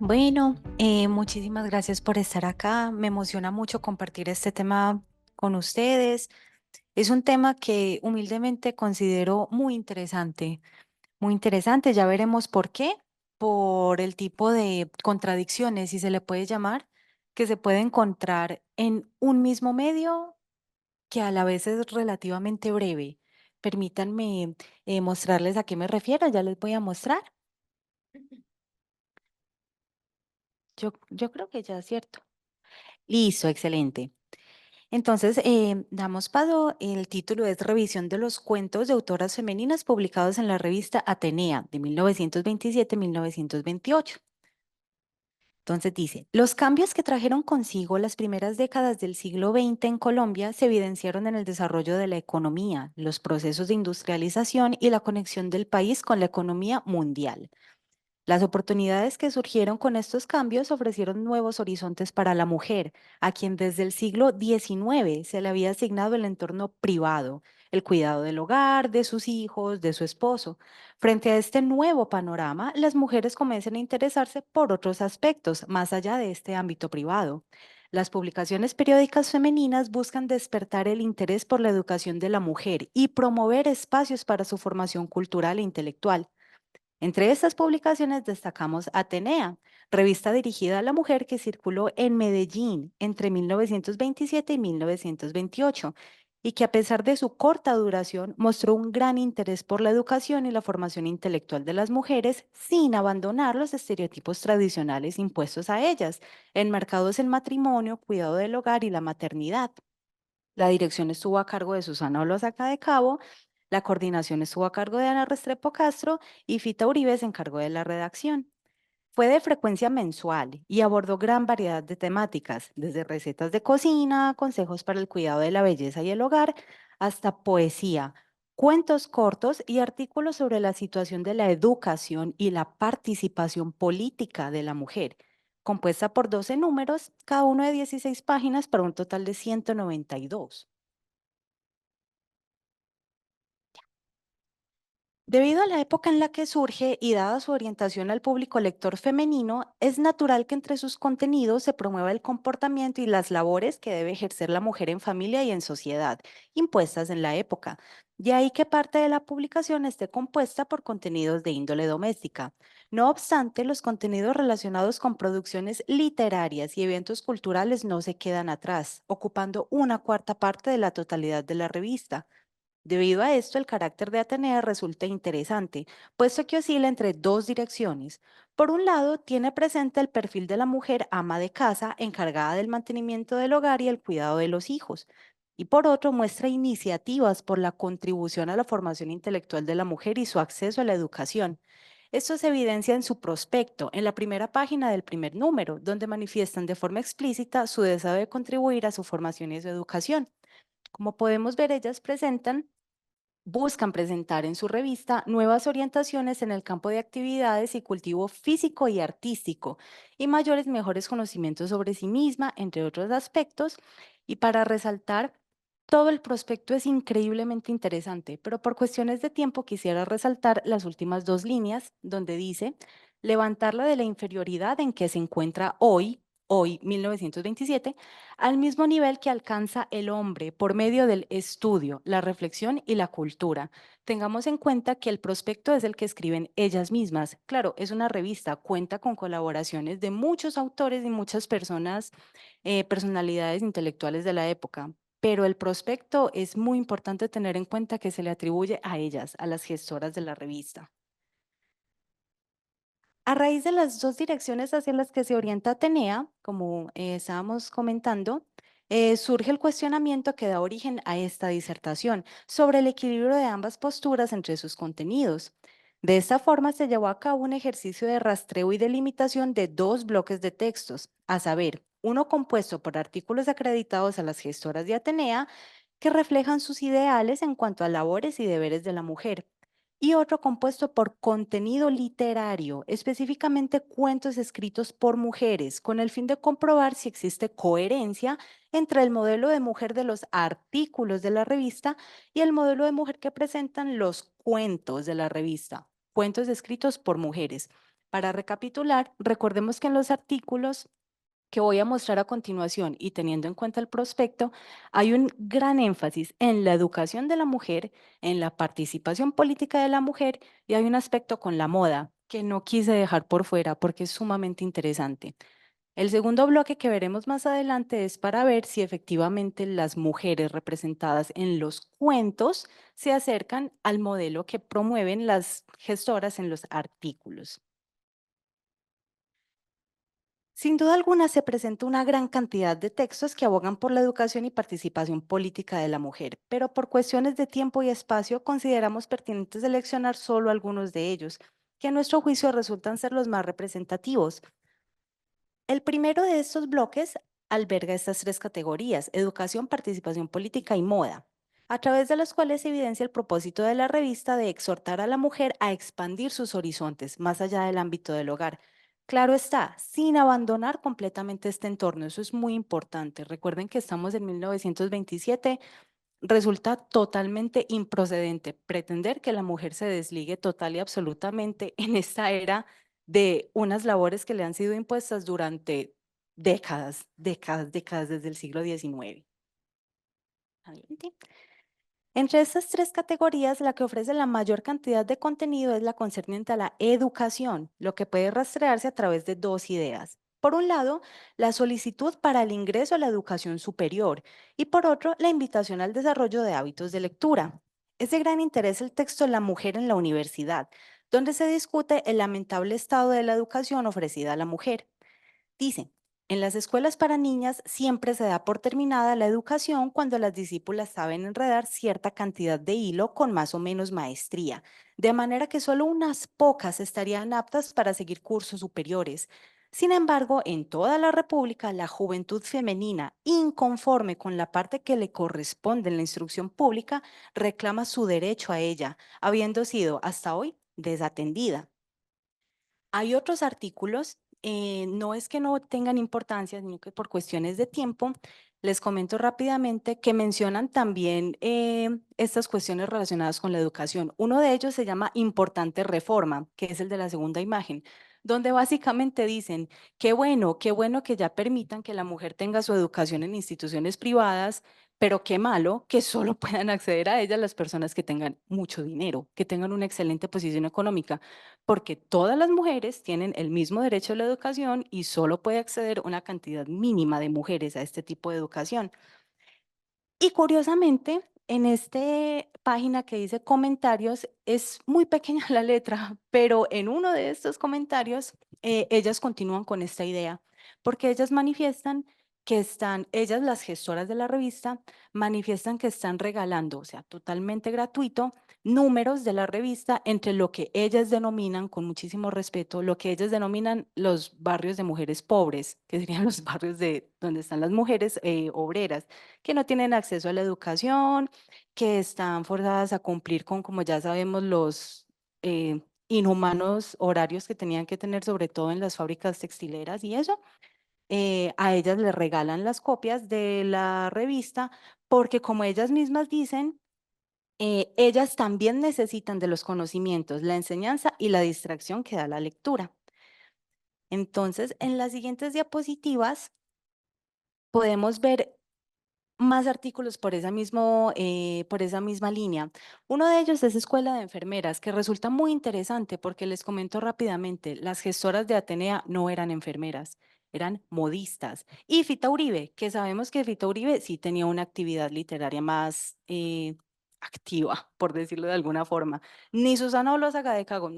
Bueno, muchísimas gracias por estar acá. Me emociona mucho compartir este tema con ustedes. Es un tema que humildemente considero muy interesante, muy interesante. Ya veremos por qué, por el tipo de contradicciones, si se le puede llamar, que se puede encontrar en un mismo medio que a la vez es relativamente breve. Permítanme mostrarles a qué me refiero, ya les voy a mostrar. Yo creo que ya es cierto. Listo, excelente. Entonces, damos paso. El título es Revisión de los cuentos de autoras femeninas publicados en la revista Atenea de 1927-1928. Entonces dice, los cambios que trajeron consigo las primeras décadas del siglo XX en Colombia se evidenciaron en el desarrollo de la economía, los procesos de industrialización y la conexión del país con la economía mundial. Las oportunidades que surgieron con estos cambios ofrecieron nuevos horizontes para la mujer, a quien desde el siglo XIX se le había asignado el entorno privado, el cuidado del hogar, de sus hijos, de su esposo. Frente a este nuevo panorama, las mujeres comienzan a interesarse por otros aspectos más allá de este ámbito privado. Las publicaciones periódicas femeninas buscan despertar el interés por la educación de la mujer y promover espacios para su formación cultural e intelectual. Entre estas publicaciones destacamos Atenea, revista dirigida a la mujer que circuló en Medellín entre 1927 y 1928 y que a pesar de su corta duración mostró un gran interés por la educación y la formación intelectual de las mujeres sin abandonar los estereotipos tradicionales impuestos a ellas, enmarcados en matrimonio, cuidado del hogar y la maternidad. La dirección estuvo a cargo de Susana Olosaca de Cabo, la coordinación estuvo a cargo de Ana Restrepo Castro y Fita Uribe se encargó de la redacción. Fue de frecuencia mensual y abordó gran variedad de temáticas, desde recetas de cocina, consejos para el cuidado de la belleza y el hogar, hasta poesía, cuentos cortos y artículos sobre la situación de la educación y la participación política de la mujer, compuesta por 12 números, cada uno de 16 páginas para un total de 192. Debido a la época en la que surge y dada su orientación al público lector femenino, es natural que entre sus contenidos se promueva el comportamiento y las labores que debe ejercer la mujer en familia y en sociedad, impuestas en la época. De ahí que parte de la publicación esté compuesta por contenidos de índole doméstica. No obstante, los contenidos relacionados con producciones literarias y eventos culturales no se quedan atrás, ocupando una cuarta parte de la totalidad de la revista. Debido a esto, el carácter de Atenea resulta interesante, puesto que oscila entre dos direcciones. Por un lado, tiene presente el perfil de la mujer ama de casa encargada del mantenimiento del hogar y el cuidado de los hijos. Y por otro, muestra iniciativas por la contribución a la formación intelectual de la mujer y su acceso a la educación. Esto se evidencia en su prospecto, en la primera página del primer número, donde manifiestan de forma explícita su deseo de contribuir a su formación y su educación. Como podemos ver, ellas buscan presentar en su revista nuevas orientaciones en el campo de actividades y cultivo físico y artístico y mayores mejores conocimientos sobre sí misma, entre otros aspectos. Y para resaltar, todo el prospecto es increíblemente interesante, pero por cuestiones de tiempo quisiera resaltar las últimas dos líneas donde dice levantarla de la inferioridad en que se encuentra hoy 1927, al mismo nivel que alcanza el hombre por medio del estudio, la reflexión y la cultura. Tengamos en cuenta que el prospecto es el que escriben ellas mismas. Claro, es una revista, cuenta con colaboraciones de muchos autores y muchas personas, personalidades intelectuales de la época. Pero el prospecto es muy importante tener en cuenta que se le atribuye a ellas, a las gestoras de la revista. A raíz de las dos direcciones hacia las que se orienta Atenea, como estábamos comentando, surge el cuestionamiento que da origen a esta disertación sobre el equilibrio de ambas posturas entre sus contenidos. De esta forma se llevó a cabo un ejercicio de rastreo y delimitación de dos bloques de textos, a saber, uno compuesto por artículos acreditados a las gestoras de Atenea que reflejan sus ideales en cuanto a labores y deberes de la mujer y otro compuesto por contenido literario, específicamente cuentos escritos por mujeres, con el fin de comprobar si existe coherencia entre el modelo de mujer de los artículos de la revista y el modelo de mujer que presentan los cuentos de la revista, cuentos escritos por mujeres. Para recapitular, recordemos que en los artículos que voy a mostrar a continuación y teniendo en cuenta el prospecto, hay un gran énfasis en la educación de la mujer, en la participación política de la mujer y hay un aspecto con la moda que no quise dejar por fuera porque es sumamente interesante. El segundo bloque que veremos más adelante es para ver si efectivamente las mujeres representadas en los cuentos se acercan al modelo que promueven las gestoras en los artículos. Sin duda alguna se presenta una gran cantidad de textos que abogan por la educación y participación política de la mujer, pero por cuestiones de tiempo y espacio consideramos pertinente seleccionar solo algunos de ellos, que a nuestro juicio resultan ser los más representativos. El primero de estos bloques alberga estas tres categorías: educación, participación política y moda, a través de las cuales se evidencia el propósito de la revista de exhortar a la mujer a expandir sus horizontes más allá del ámbito del hogar. Claro está, sin abandonar completamente este entorno, eso es muy importante. Recuerden que estamos en 1927. Resulta totalmente improcedente pretender que la mujer se desligue total y absolutamente en esta era de unas labores que le han sido impuestas durante décadas, décadas, décadas desde el siglo XIX. Adelante. Entre estas tres categorías, la que ofrece la mayor cantidad de contenido es la concerniente a la educación, lo que puede rastrearse a través de dos ideas. Por un lado, la solicitud para el ingreso a la educación superior y por otro, la invitación al desarrollo de hábitos de lectura. Es de gran interés el texto La mujer en la universidad, donde se discute el lamentable estado de la educación ofrecida a la mujer. Dice, en las escuelas para niñas siempre se da por terminada la educación cuando las discípulas saben enredar cierta cantidad de hilo con más o menos maestría, de manera que solo unas pocas estarían aptas para seguir cursos superiores. Sin embargo, en toda la República, la juventud femenina, inconforme con la parte que le corresponde en la instrucción pública, reclama su derecho a ella, habiendo sido hasta hoy desatendida. Hay otros artículos, no es que no tengan importancia, sino que por cuestiones de tiempo, les comento rápidamente que mencionan también estas cuestiones relacionadas con la educación. Uno de ellos se llama Importante Reforma, que es el de la segunda imagen, donde básicamente dicen, qué bueno que ya permitan que la mujer tenga su educación en instituciones privadas, pero qué malo que solo puedan acceder a ella las personas que tengan mucho dinero, que tengan una excelente posición económica, porque todas las mujeres tienen el mismo derecho a la educación y solo puede acceder una cantidad mínima de mujeres a este tipo de educación. Y curiosamente, en esta página que dice comentarios, es muy pequeña la letra, pero en uno de estos comentarios, ellas continúan con esta idea, porque ellas manifiestan que están, ellas las gestoras de la revista, manifiestan que están regalando, o sea, totalmente gratuito, números de la revista entre lo que ellas denominan, con muchísimo respeto, lo que ellas denominan los barrios de mujeres pobres, que serían los barrios de donde están las mujeres obreras que no tienen acceso a la educación, que están forzadas a cumplir con, como ya sabemos, los inhumanos horarios que tenían que tener, sobre todo en las fábricas textileras y eso. A ellas les regalan las copias de la revista porque, como ellas mismas dicen, ellas también necesitan de los conocimientos, la enseñanza y la distracción que da la lectura. Entonces, en las siguientes diapositivas podemos ver más artículos por esa misma línea. Uno de ellos es Escuela de Enfermeras, que resulta muy interesante porque les comento rápidamente, las gestoras de Atenea no eran enfermeras, eran modistas. Y Fita Uribe, que sabemos que Fita Uribe sí tenía una actividad literaria más activa, por decirlo de alguna forma. Ni Susana Olózaga de Cabo,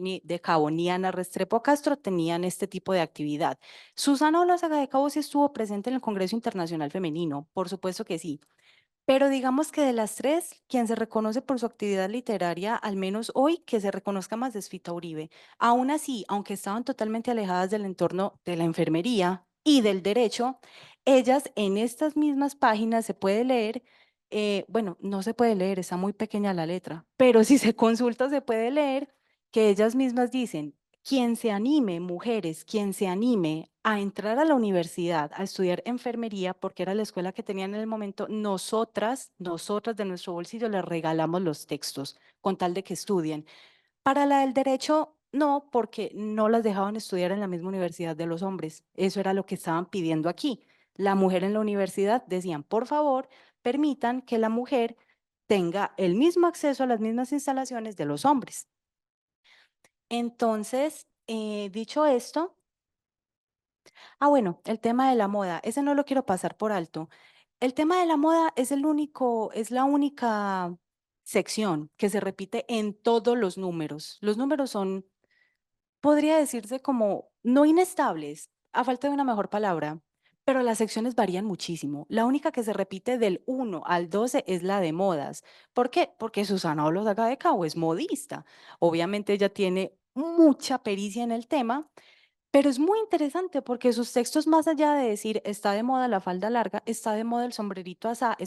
ni Ana Restrepo Castro tenían este tipo de actividad. Susana Olózaga de Cabo sí estuvo presente en el Congreso Internacional Femenino, por supuesto que sí, pero digamos que de las tres, quien se reconoce por su actividad literaria, al menos hoy, que se reconozca más es Fita Uribe. Aún así, aunque estaban totalmente alejadas del entorno de la enfermería y del derecho, ellas en estas mismas páginas se puede leer, bueno, no se puede leer, está muy pequeña la letra, pero si se consulta se puede leer que ellas mismas dicen, quien se anime, mujeres, quien se anime a entrar a la universidad, a estudiar enfermería, porque era la escuela que tenían en el momento, nosotras de nuestro bolsillo les regalamos los textos con tal de que estudien. Para la del derecho, No, porque no las dejaban estudiar en la misma universidad de los hombres. Eso era lo que estaban pidiendo aquí. La mujer en la universidad decían, por favor, permitan que la mujer tenga el mismo acceso a las mismas instalaciones de los hombres. Entonces, dicho esto, bueno, el tema de la moda, ese no lo quiero pasar por alto. El tema de la moda es es la única sección que se repite en todos los números. Los números son, podría decirse como no inestables, a falta de una mejor palabra, pero las secciones varían muchísimo. La única que se repite del 1 al 12 es la de modas. ¿Por qué? Porque Susana Olosaga de Cabo es modista. Obviamente ella tiene mucha pericia en el tema, pero es muy interesante porque sus textos, más allá de decir está de moda la falda larga, está de moda el sombrerito asá,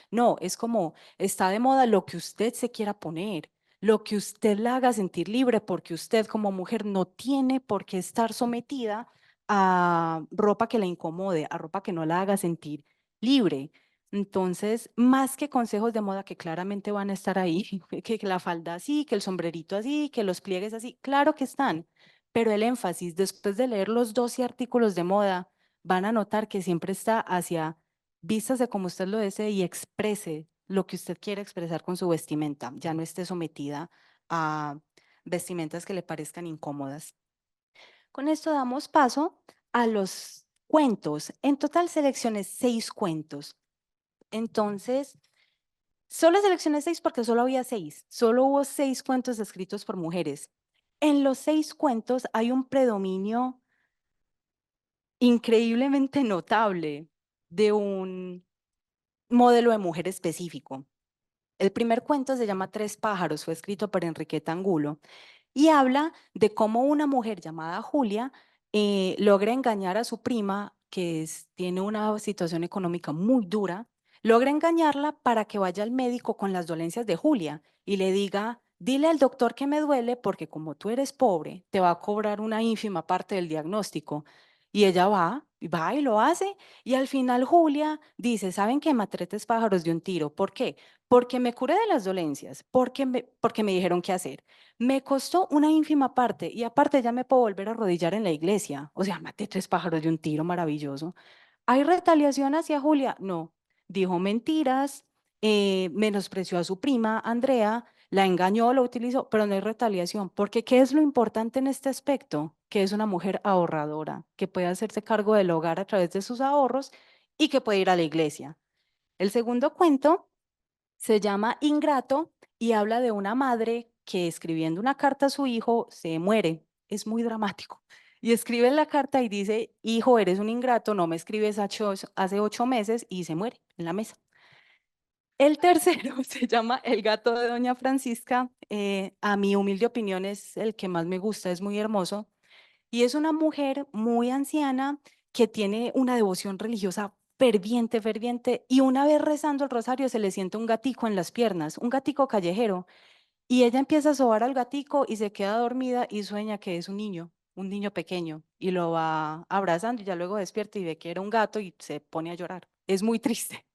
no, es como está de moda lo que usted se quiera poner, lo que usted la haga sentir libre, porque usted como mujer no tiene por qué estar sometida a ropa que la incomode, a ropa que no la haga sentir libre. Entonces, más que consejos de moda que claramente van a estar ahí, que la falda así, que el sombrerito así, que los pliegues así, claro que están, pero el énfasis, después de leer los 12 artículos de moda, van a notar que siempre está hacia vístase como usted lo desee y exprese lo que usted quiere expresar con su vestimenta. Ya no esté sometida a vestimentas que le parezcan incómodas. Con esto damos paso a los cuentos. En total seleccioné 6 cuentos. Entonces, solo seleccioné 6 porque solo había 6. Solo hubo 6 cuentos escritos por mujeres. En los 6 cuentos hay un predominio increíblemente notable de un modelo de mujer específico. El primer cuento se llama Tres pájaros, fue escrito por Enriqueta Angulo y habla de cómo una mujer llamada Julia logra engañar a su prima, tiene una situación económica muy dura, logra engañarla para que vaya al médico con las dolencias de Julia y le diga, dile al doctor que me duele porque como tú eres pobre, te va a cobrar una ínfima parte del diagnóstico. Y ella va y lo hace. Y al final Julia dice, ¿saben qué? Maté tres pájaros de un tiro. ¿Por qué? Porque me curé de las dolencias, porque me dijeron qué hacer. Me costó una ínfima parte y aparte ya me puedo volver a arrodillar en la iglesia. O sea, maté tres pájaros de un tiro, maravilloso. ¿Hay retaliación hacia Julia? No. Dijo mentiras, menospreció a su prima, Andrea, la engañó, lo utilizó, pero no hay retaliación. Porque ¿qué es lo importante en este aspecto? Que es una mujer ahorradora, que puede hacerse cargo del hogar a través de sus ahorros y que puede ir a la iglesia. El segundo cuento se llama Ingrato y habla de una madre que escribiendo una carta a su hijo se muere. Es muy dramático. Y escribe la carta y dice, hijo, eres un ingrato, no me escribes hace 8 meses y se muere en la mesa. El tercero se llama El gato de Doña Francisca. A mi humilde opinión es el que más me gusta, es muy hermoso. Y es una mujer muy anciana que tiene una devoción religiosa ferviente, ferviente, y una vez rezando el rosario se le siente un gatico en las piernas, un gatico callejero, y ella empieza a sobar al gatico y se queda dormida y sueña que es un niño pequeño, y lo va abrazando y ya luego despierta y ve que era un gato y se pone a llorar. Es muy triste.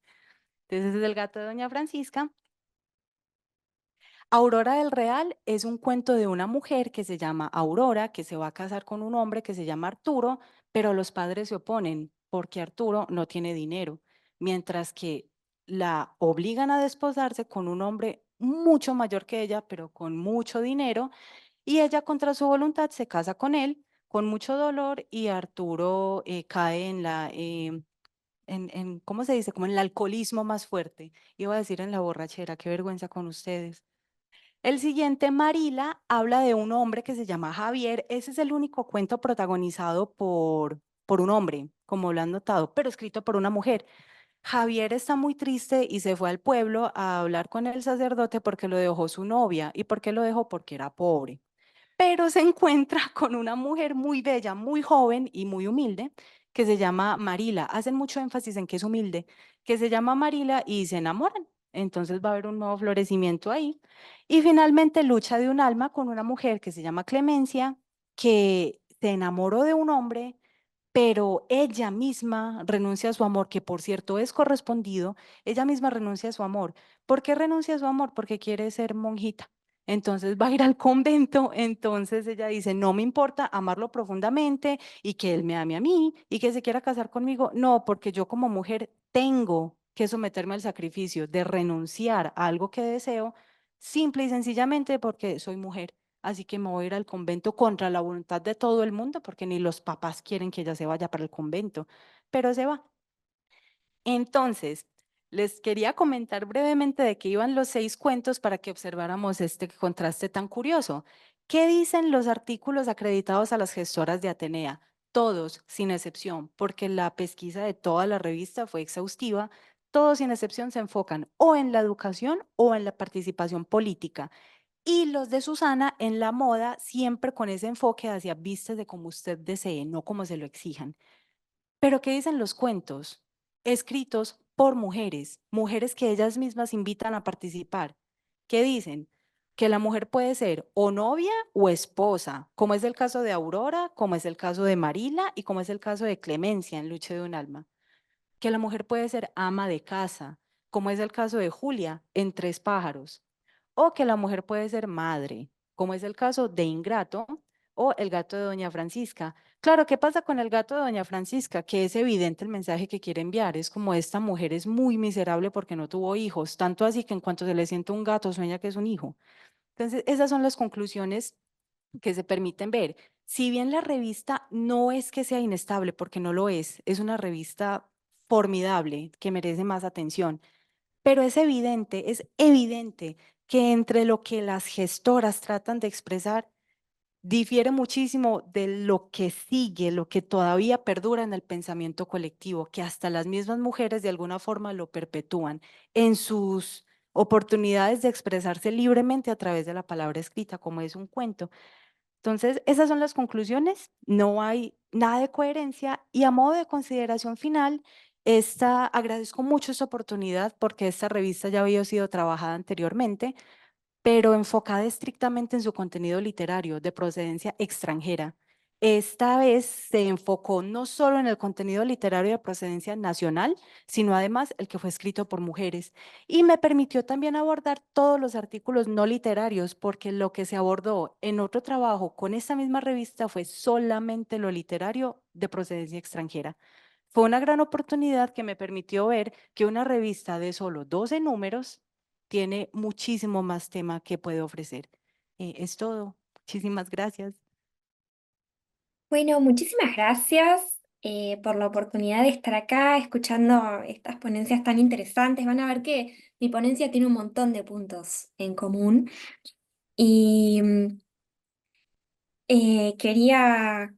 Entonces ese es el gato de Doña Francisca. Aurora del Real es un cuento de una mujer que se llama Aurora, que se va a casar con un hombre que se llama Arturo, pero los padres se oponen porque Arturo no tiene dinero, mientras que la obligan a desposarse con un hombre mucho mayor que ella, pero con mucho dinero, y ella contra su voluntad se casa con él con mucho dolor y Arturo cae ¿cómo se dice? Como en el alcoholismo más fuerte. Iba a decir en la borrachera, qué vergüenza con ustedes. El siguiente, Marila, habla de un hombre que se llama Javier. Ese es el único cuento protagonizado por un hombre, como lo han notado, pero escrito por una mujer. Javier está muy triste y se fue al pueblo a hablar con el sacerdote porque lo dejó su novia. ¿Y por qué lo dejó? Porque era pobre. Pero se encuentra con una mujer muy bella, muy joven y muy humilde, que se llama Marila. Hacen mucho énfasis en que es humilde, que se llama Marila y se enamoran. Entonces va a haber un nuevo florecimiento ahí. Y finalmente lucha de un alma con una mujer que se llama Clemencia, que se enamoró de un hombre, pero ella misma renuncia a su amor, que por cierto es correspondido, ella misma renuncia a su amor. ¿Por qué renuncia a su amor? Porque quiere ser monjita. entonces va a ir al convento, entonces ella dice, no me importa amarlo profundamente y que él me ame a mí y que se quiera casar conmigo, no, porque yo como mujer tengo que someterme al sacrificio de renunciar a algo que deseo, simple y sencillamente porque soy mujer. Así que me voy a ir al convento contra la voluntad de todo el mundo, porque ni los papás quieren que ella se vaya para el convento, pero se va. Entonces, les quería comentar brevemente de qué iban los 6 cuentos para que observáramos este contraste tan curioso. ¿Qué dicen los artículos acreditados a las gestoras de Atenea? Todos, sin excepción, porque la pesquisa de toda la revista fue exhaustiva, todos sin excepción se enfocan o en la educación o en la participación política. Y los de Susana en la moda, siempre con ese enfoque hacia vistas de como usted desee, no como se lo exijan. Pero ¿qué dicen los cuentos? Escritos por mujeres, mujeres que ellas mismas invitan a participar. ¿Qué dicen? Que la mujer puede ser o novia o esposa, como es el caso de Aurora, como es el caso de Marila y como es el caso de Clemencia en Lucha de un alma. Que la mujer puede ser ama de casa, como es el caso de Julia en Tres pájaros. O que la mujer puede ser madre, como es el caso de Ingrato o el gato de Doña Francisca. Claro, ¿qué pasa con el gato de Doña Francisca? Que es evidente el mensaje que quiere enviar. Es como esta mujer es muy miserable porque no tuvo hijos, tanto así que en cuanto se le siente un gato sueña que es un hijo. Entonces, esas son las conclusiones que se permiten ver. Si bien la revista no es que sea inestable, porque no lo es una revista formidable que merece más atención, pero es evidente que entre lo que las gestoras tratan de expresar difiere muchísimo de lo que sigue, lo que todavía perdura en el pensamiento colectivo, que hasta las mismas mujeres de alguna forma lo perpetúan en sus oportunidades de expresarse libremente a través de la palabra escrita, como es un cuento. Entonces, esas son las conclusiones, no hay nada de coherencia y a modo de consideración final, agradezco mucho esta oportunidad porque esta revista ya había sido trabajada anteriormente, pero enfocada estrictamente en su contenido literario de procedencia extranjera. Esta vez se enfocó no solo en el contenido literario de procedencia nacional, sino además el que fue escrito por mujeres. Y me permitió también abordar todos los artículos no literarios, porque lo que se abordó en otro trabajo con esta misma revista fue solamente lo literario de procedencia extranjera. Fue una gran oportunidad que me permitió ver que una revista de solo 12 números tiene muchísimo más tema que puede ofrecer. Es todo. Muchísimas gracias. Bueno, muchísimas gracias por la oportunidad de estar acá escuchando estas ponencias tan interesantes. Van a ver que mi ponencia tiene un montón de puntos en común y quería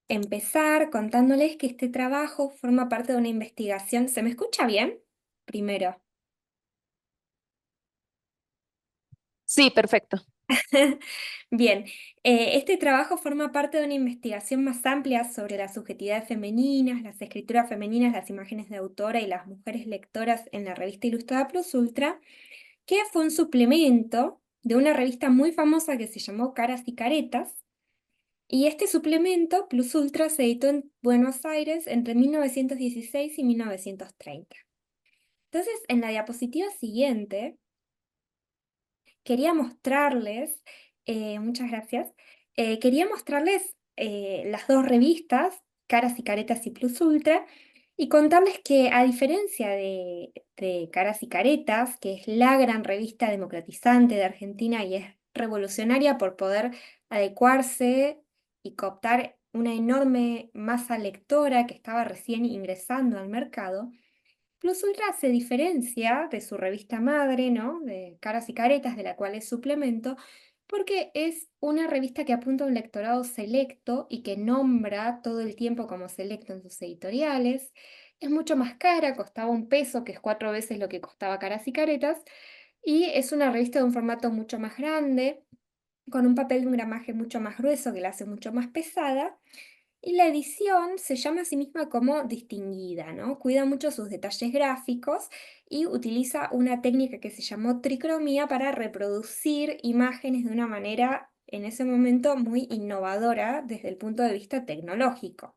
empezar contándoles que este trabajo forma parte de una investigación. ¿Se me escucha bien? Primero. Sí, perfecto. Bien, este trabajo forma parte de una investigación más amplia sobre las subjetividades femeninas, las escrituras femeninas, las imágenes de autora y las mujeres lectoras en la revista Ilustrada Plus Ultra, que fue un suplemento de una revista muy famosa que se llamó Caras y Caretas. Y este suplemento, Plus Ultra, se editó en Buenos Aires entre 1916 y 1930. Entonces, en la diapositiva siguiente, quería mostrarles, muchas gracias, quería mostrarles las dos revistas, Caras y Caretas y Plus Ultra, y contarles que a diferencia de Caras y Caretas, que es la gran revista democratizante de Argentina y es revolucionaria por poder adecuarse y cooptar una enorme masa lectora que estaba recién ingresando al mercado, Plus Ultra se diferencia de su revista madre, ¿no? De Caras y Caretas, de la cual es suplemento, porque es una revista que apunta a un lectorado selecto y que nombra todo el tiempo como selecto en sus editoriales. Es mucho más cara, costaba 1 peso, que es 4 veces lo que costaba Caras y Caretas, y es una revista de un formato mucho más grande, con un papel de un gramaje mucho más grueso que la hace mucho más pesada. Y la edición se llama a sí misma como distinguida, ¿no? Cuida mucho sus detalles gráficos y utiliza una técnica que se llamó tricromía para reproducir imágenes de una manera en ese momento muy innovadora desde el punto de vista tecnológico.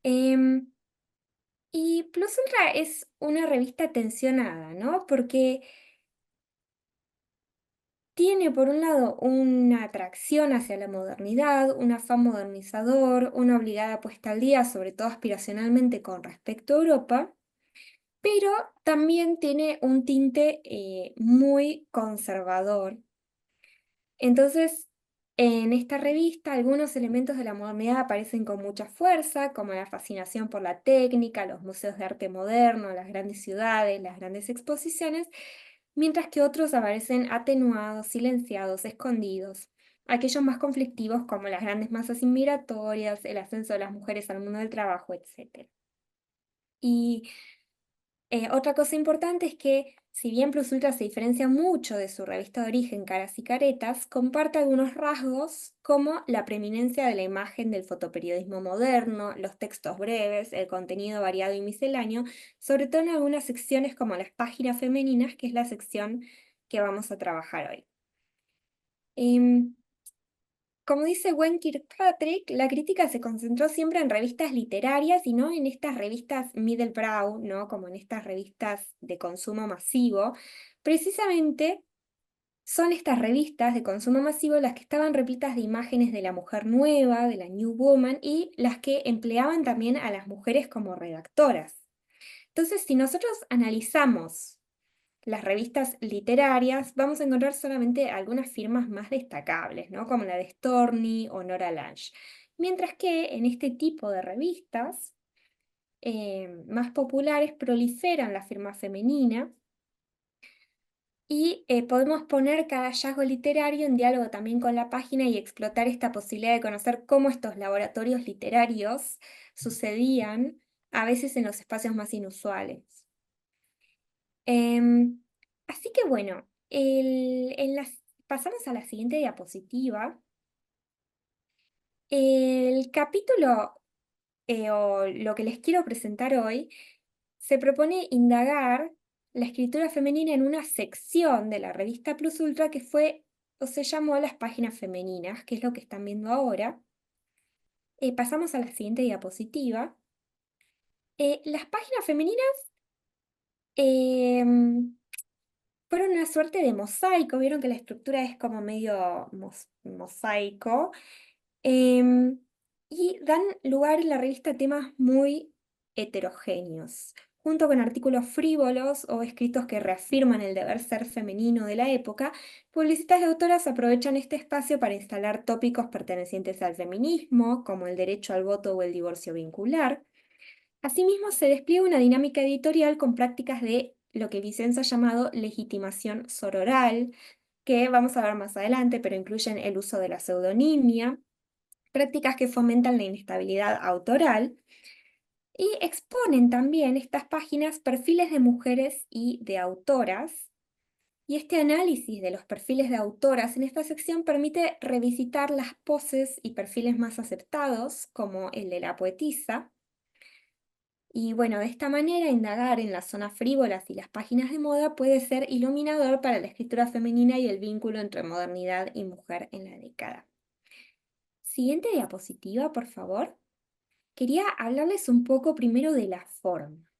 Em, y Plus Ultra es una revista tensionada, ¿no? Porque Tiene, por un lado, una atracción hacia la modernidad, un afán modernizador, una obligada puesta al día, sobre todo aspiracionalmente con respecto a Europa, pero también tiene un tinte muy conservador. Entonces, en esta revista, algunos elementos de la modernidad aparecen con mucha fuerza, como la fascinación por la técnica, los museos de arte moderno, las grandes ciudades, las grandes exposiciones, mientras que otros aparecen atenuados, silenciados, escondidos. Aquellos más conflictivos como las grandes masas inmigratorias, el ascenso de las mujeres al mundo del trabajo, etc. Y otra cosa importante es que, si bien Plus Ultra se diferencia mucho de su revista de origen Caras y Caretas, comparte algunos rasgos como la preeminencia de la imagen del fotoperiodismo moderno, los textos breves, el contenido variado y misceláneo, sobre todo en algunas secciones como las páginas femeninas, que es la sección que vamos a trabajar hoy. Em, Como dice Gwen Kirkpatrick, la crítica se concentró siempre en revistas literarias y no en estas revistas middlebrow, ¿no? Como en estas revistas de consumo masivo. Precisamente son estas revistas de consumo masivo las que estaban repletas de imágenes de la mujer nueva, de la New Woman, y las que empleaban también a las mujeres como redactoras. Entonces, si nosotros analizamos las revistas literarias, vamos a encontrar solamente algunas firmas más destacables, ¿no? Como la de Storni o Nora Lange. Mientras que en este tipo de revistas más populares proliferan la firma femenina y podemos poner cada hallazgo literario en diálogo también con la página y explotar esta posibilidad de conocer cómo estos laboratorios literarios sucedían a veces en los espacios más inusuales. Em, Así que bueno, pasamos a la siguiente diapositiva. El capítulo o lo que les quiero presentar hoy se propone indagar la escritura femenina en una sección de la revista Plus Ultra que fue o se llamó Las Páginas Femeninas, que es lo que están viendo ahora. Pasamos a la siguiente diapositiva. Las páginas femeninas em, fueron una suerte de mosaico, vieron que la estructura es como medio mosaico, em, y dan lugar en la revista a temas muy heterogéneos, junto con artículos frívolos o escritos que reafirman el deber ser femenino de la época. Publicistas y autoras aprovechan este espacio para instalar tópicos pertenecientes al feminismo, como el derecho al voto o el divorcio vincular. Asimismo, se despliega una dinámica editorial con prácticas de lo que Vicenza ha llamado legitimación sororal, que vamos a ver más adelante, pero incluyen el uso de la pseudonimia, prácticas que fomentan la inestabilidad autoral, y exponen también estas páginas perfiles de mujeres y de autoras. Y este análisis de los perfiles de autoras en esta sección permite revisitar las poses y perfiles más aceptados, como el de la poetisa. Y bueno, de esta manera, indagar en las zonas frívolas y las páginas de moda puede ser iluminador para la escritura femenina y el vínculo entre modernidad y mujer en la década. Siguiente diapositiva, por favor. Quería hablarles un poco primero de la forma.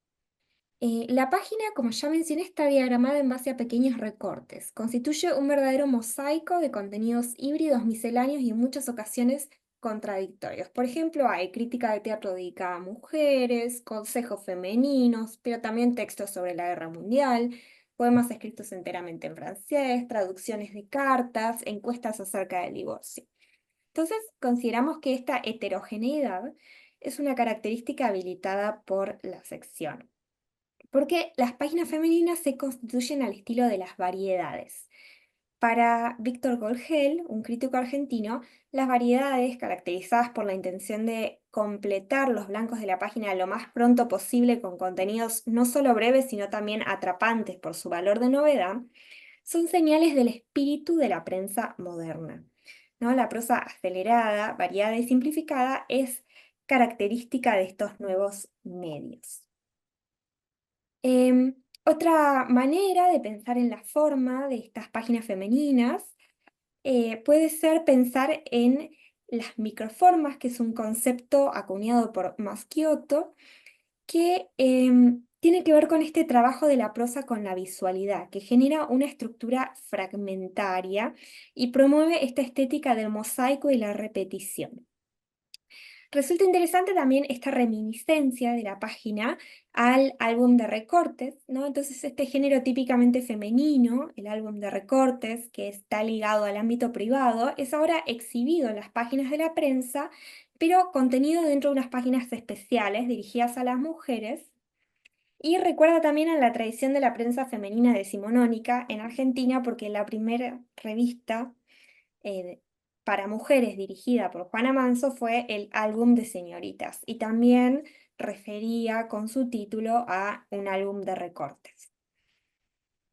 La página, como ya mencioné, está diagramada en base a pequeños recortes. Constituye un verdadero mosaico de contenidos híbridos, misceláneos y en muchas ocasiones contradictorios. Por ejemplo, hay crítica de teatro dedicada a mujeres, consejos femeninos, pero también textos sobre la guerra mundial, poemas escritos enteramente en francés, traducciones de cartas, encuestas acerca del divorcio. Entonces, consideramos que esta heterogeneidad es una característica habilitada por la sección, porque las páginas femeninas se constituyen al estilo de las variedades. Para Víctor Golgel, un crítico argentino, las variedades, caracterizadas por la intención de completar los blancos de la página lo más pronto posible con contenidos no solo breves, sino también atrapantes por su valor de novedad, son señales del espíritu de la prensa moderna, ¿no? La prosa acelerada, variada y simplificada es característica de estos nuevos medios. Otra manera de pensar en la forma de estas páginas femeninas puede ser pensar en las microformas, que es un concepto acuñado por Maschiotto, que tiene que ver con este trabajo de la prosa con la visualidad, que genera una estructura fragmentaria y promueve esta estética del mosaico y la repetición. Resulta interesante también esta reminiscencia de la página al álbum de recortes, ¿no? Entonces, este género típicamente femenino, el álbum de recortes, que está ligado al ámbito privado, es ahora exhibido en las páginas de la prensa, pero contenido dentro de unas páginas especiales dirigidas a las mujeres. Y recuerda también a la tradición de la prensa femenina decimonónica en Argentina, porque la primera revista eh, para mujeres dirigida por Juana Manso fue el álbum de señoritas y también refería con su título a un álbum de recortes.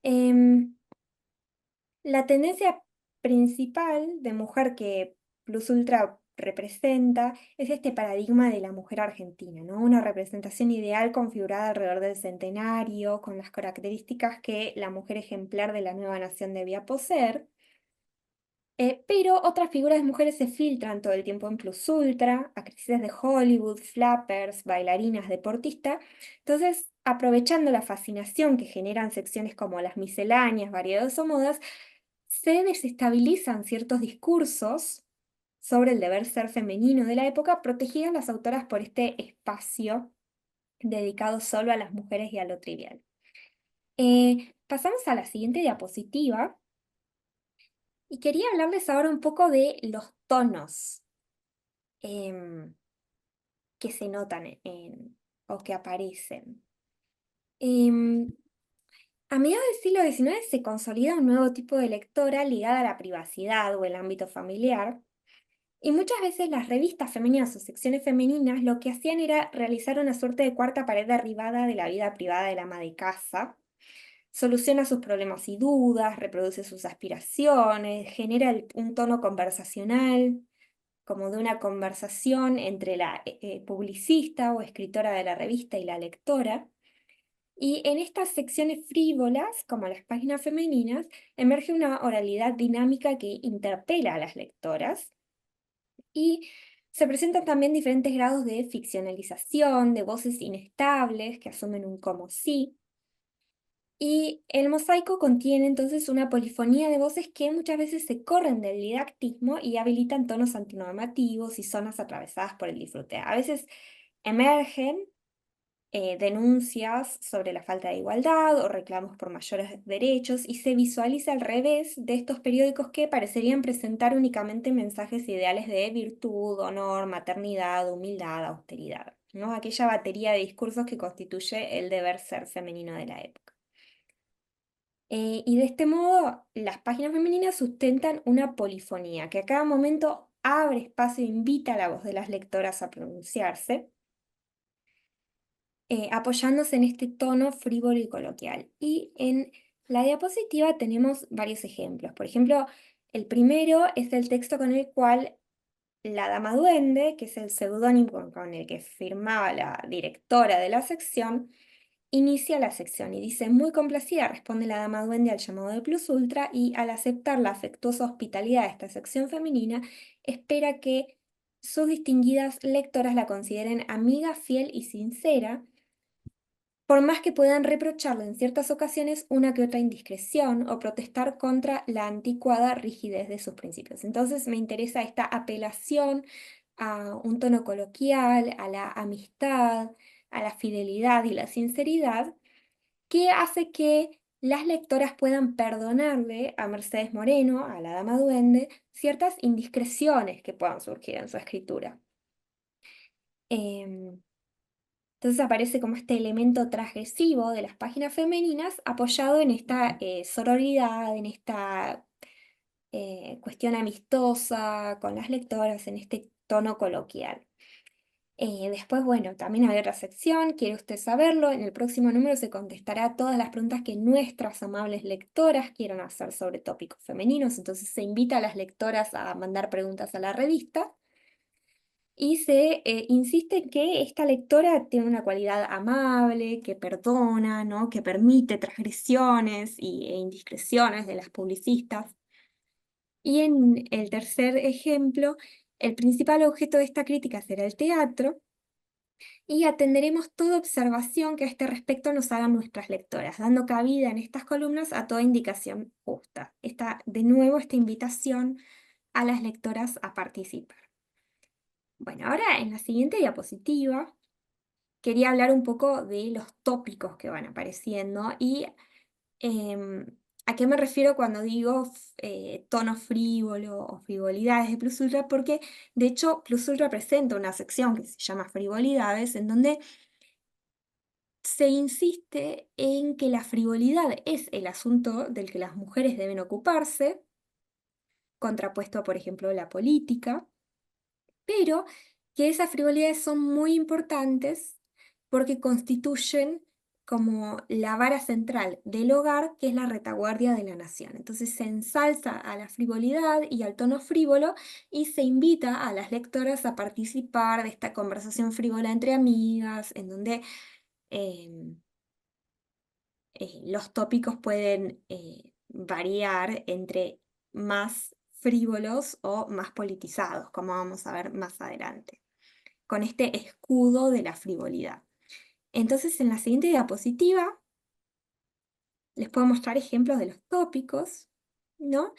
Em, la tendencia principal de mujer que Plus Ultra representa es este paradigma de la mujer argentina, ¿no? Una representación ideal configurada alrededor del centenario, con las características que la mujer ejemplar de la nueva nación debía poseer. Pero otras figuras de mujeres se filtran todo el tiempo en Plus Ultra, actrices de Hollywood, flappers, bailarinas, deportistas. Entonces, aprovechando la fascinación que generan secciones como las misceláneas, variedades o modas, se desestabilizan ciertos discursos sobre el deber ser femenino de la época, protegidas las autoras por este espacio dedicado solo a las mujeres y a lo trivial. Pasamos a la siguiente diapositiva. Y quería hablarles ahora un poco de los tonos em, que se notan o que aparecen. Em, a mediados del siglo XIX se consolida un nuevo tipo de lectora ligada a la privacidad o el ámbito familiar, y muchas veces las revistas femeninas o secciones femeninas lo que hacían era realizar una suerte de cuarta pared derribada de la vida privada del ama de casa. Soluciona sus problemas y dudas, reproduce sus aspiraciones, genera un tono conversacional, como de una conversación entre la publicista o escritora de la revista y la lectora. Y en estas secciones frívolas, como las páginas femeninas, emerge una oralidad dinámica que interpela a las lectoras y se presentan también diferentes grados de ficcionalización, de voces inestables que asumen un como sí. Y el mosaico contiene entonces una polifonía de voces que muchas veces se corren del didactismo y habilitan tonos antinormativos y zonas atravesadas por el disfrute. A veces emergen denuncias sobre la falta de igualdad o reclamos por mayores derechos y se visualiza al revés de estos periódicos que parecerían presentar únicamente mensajes ideales de virtud, honor, maternidad, humildad, austeridad, ¿no? Aquella batería de discursos que constituye el deber ser femenino de la época. Y de este modo, las páginas femeninas sustentan una polifonía que a cada momento abre espacio e invita a la voz de las lectoras a pronunciarse, apoyándose en este tono frívolo y coloquial. Y en la diapositiva tenemos varios ejemplos. Por ejemplo, el primero es el texto con el cual la Dama Duende, que es el seudónimo con el que firmaba la directora de la sección, inicia la sección y dice: muy complacida, responde la Dama Duende al llamado de Plus Ultra y al aceptar la afectuosa hospitalidad de esta sección femenina, espera que sus distinguidas lectoras la consideren amiga, fiel y sincera, por más que puedan reprocharle en ciertas ocasiones una que otra indiscreción o protestar contra la anticuada rigidez de sus principios. Entonces me interesa esta apelación a un tono coloquial, a la amistad, a la fidelidad y la sinceridad, que hace que las lectoras puedan perdonarle a Mercedes Moreno, a la Dama Duende, ciertas indiscreciones que puedan surgir en su escritura. Em, entonces aparece como este elemento transgresivo de las páginas femeninas apoyado en esta sororidad, en esta cuestión amistosa con las lectoras, en este tono coloquial. Después, bueno, también hay otra sección, quiere usted saberlo. En el próximo número se contestará todas las preguntas que nuestras amables lectoras quieran hacer sobre tópicos femeninos. Entonces se invita a las lectoras a mandar preguntas a la revista. Y se insiste en que esta lectora tiene una cualidad amable, que perdona, ¿no? Que permite transgresiones e indiscreciones de las publicistas. Y en el tercer ejemplo, el principal objeto de esta crítica será el teatro, y atenderemos toda observación que a este respecto nos hagan nuestras lectoras, dando cabida en estas columnas a toda indicación justa. De nuevo, esta invitación a las lectoras a participar. Bueno, ahora en la siguiente diapositiva quería hablar un poco de los tópicos que van apareciendo y em, ¿a qué me refiero cuando digo tono frívolo o frivolidades de Plus Ultra? Porque de hecho Plus Ultra presenta una sección que se llama Frivolidades, en donde se insiste en que la frivolidad es el asunto del que las mujeres deben ocuparse, contrapuesto a, por ejemplo, la política, pero que esas frivolidades son muy importantes porque constituyen como la vara central del hogar, que es la retaguardia de la nación. Entonces se ensalza a la frivolidad y al tono frívolo y se invita a las lectoras a participar de esta conversación frívola entre amigas, en donde em, los tópicos pueden variar entre más frívolos o más politizados, como vamos a ver más adelante, con este escudo de la frivolidad. Entonces, en la siguiente diapositiva les puedo mostrar ejemplos de los tópicos, ¿no?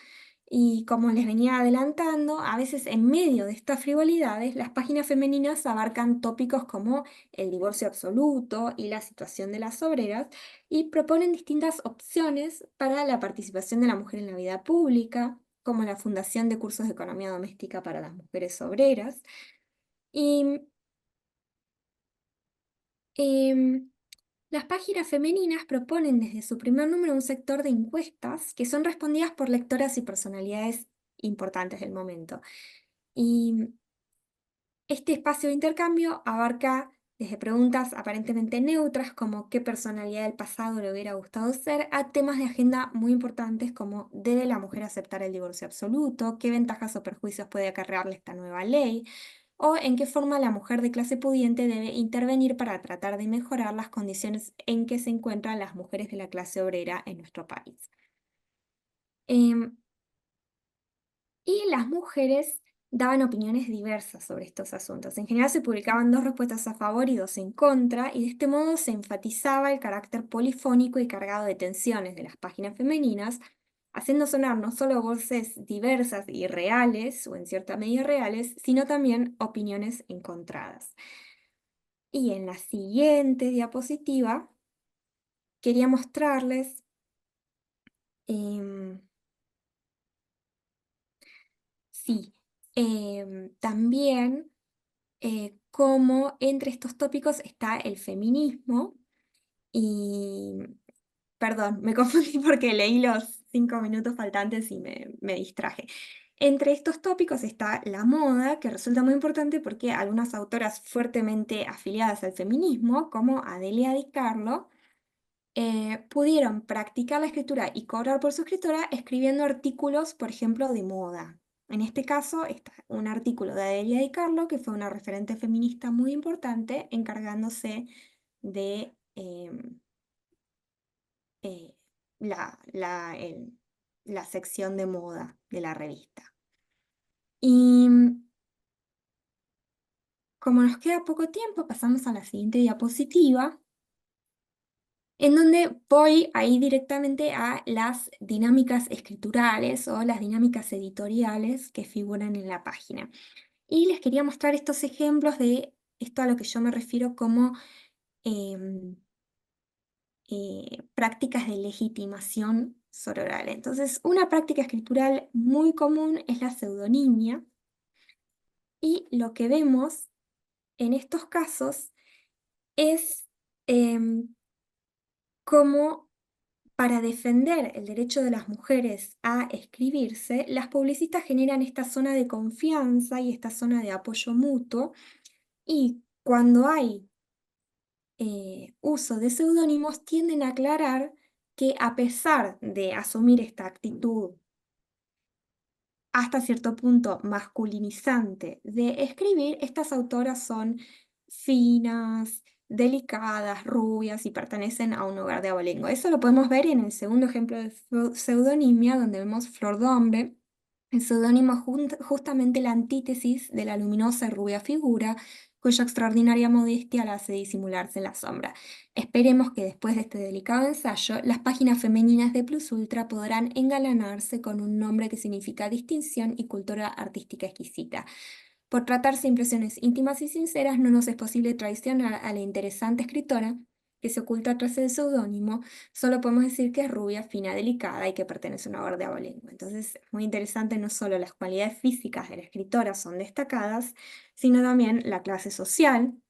Y como les venía adelantando, a veces en medio de estas frivolidades, las páginas femeninas abarcan tópicos como el divorcio absoluto y la situación de las obreras, y proponen distintas opciones para la participación de la mujer en la vida pública, como la fundación de cursos de economía doméstica para las mujeres obreras. Y em, las páginas femeninas proponen desde su primer número un sector de encuestas que son respondidas por lectoras y personalidades importantes del momento. Y este espacio de intercambio abarca desde preguntas aparentemente neutras como qué personalidad del pasado le hubiera gustado ser, a temas de agenda muy importantes como ¿debe la mujer aceptar el divorcio absoluto? ¿Qué ventajas o perjuicios puede acarrearle esta nueva ley? ¿O en qué forma la mujer de clase pudiente debe intervenir para tratar de mejorar las condiciones en que se encuentran las mujeres de la clase obrera en nuestro país? Em, y las mujeres daban opiniones diversas sobre estos asuntos. En general se publicaban dos respuestas a favor y dos en contra, y de este modo se enfatizaba el carácter polifónico y cargado de tensiones de las páginas femeninas, haciendo sonar no solo voces diversas y reales, o en cierta medida reales, sino también opiniones encontradas. Y en la siguiente diapositiva quería mostrarles em, sí, también cómo entre estos tópicos está el feminismo y, perdón, me confundí porque leí los 5 minutos faltantes y me distraje. Entre estos tópicos está la moda, que resulta muy importante porque algunas autoras fuertemente afiliadas al feminismo, como Adelia Di Carlo, pudieron practicar la escritura y cobrar por su escritura escribiendo artículos, por ejemplo, de moda. En este caso, está un artículo de Adelia Di Carlo, que fue una referente feminista muy importante, encargándose de eh, la sección de moda de la revista. Y como nos queda poco tiempo, pasamos a la siguiente diapositiva, en donde voy a ir directamente a las dinámicas escriturales o las dinámicas editoriales que figuran en la página. Y les quería mostrar estos ejemplos de esto a lo que yo me refiero como em, prácticas de legitimación sororal. Entonces, una práctica escritural muy común es la pseudonimia, y lo que vemos en estos casos es em, cómo para defender el derecho de las mujeres a escribirse, las publicistas generan esta zona de confianza y esta zona de apoyo mutuo, y cuando hay uso de seudónimos tienden a aclarar que a pesar de asumir esta actitud hasta cierto punto masculinizante de escribir, estas autoras son finas, delicadas, rubias y pertenecen a un hogar de abolengo. Eso lo podemos ver en el segundo ejemplo de pseudonimia, donde vemos Flor de Hombre. El seudónimo es justamente la antítesis de la luminosa y rubia figura, cuya extraordinaria modestia la hace disimularse en la sombra. Esperemos que después de este delicado ensayo, las páginas femeninas de Plus Ultra podrán engalanarse con un nombre que significa distinción y cultura artística exquisita. Por tratarse de impresiones íntimas y sinceras, no nos es posible traicionar a la interesante escritora que se oculta tras el seudónimo. Solo podemos decir que es rubia, fina, delicada y que pertenece a una orden abolengo. Entonces, es muy interesante, no solo las cualidades físicas de la escritora son destacadas, sino también la clase social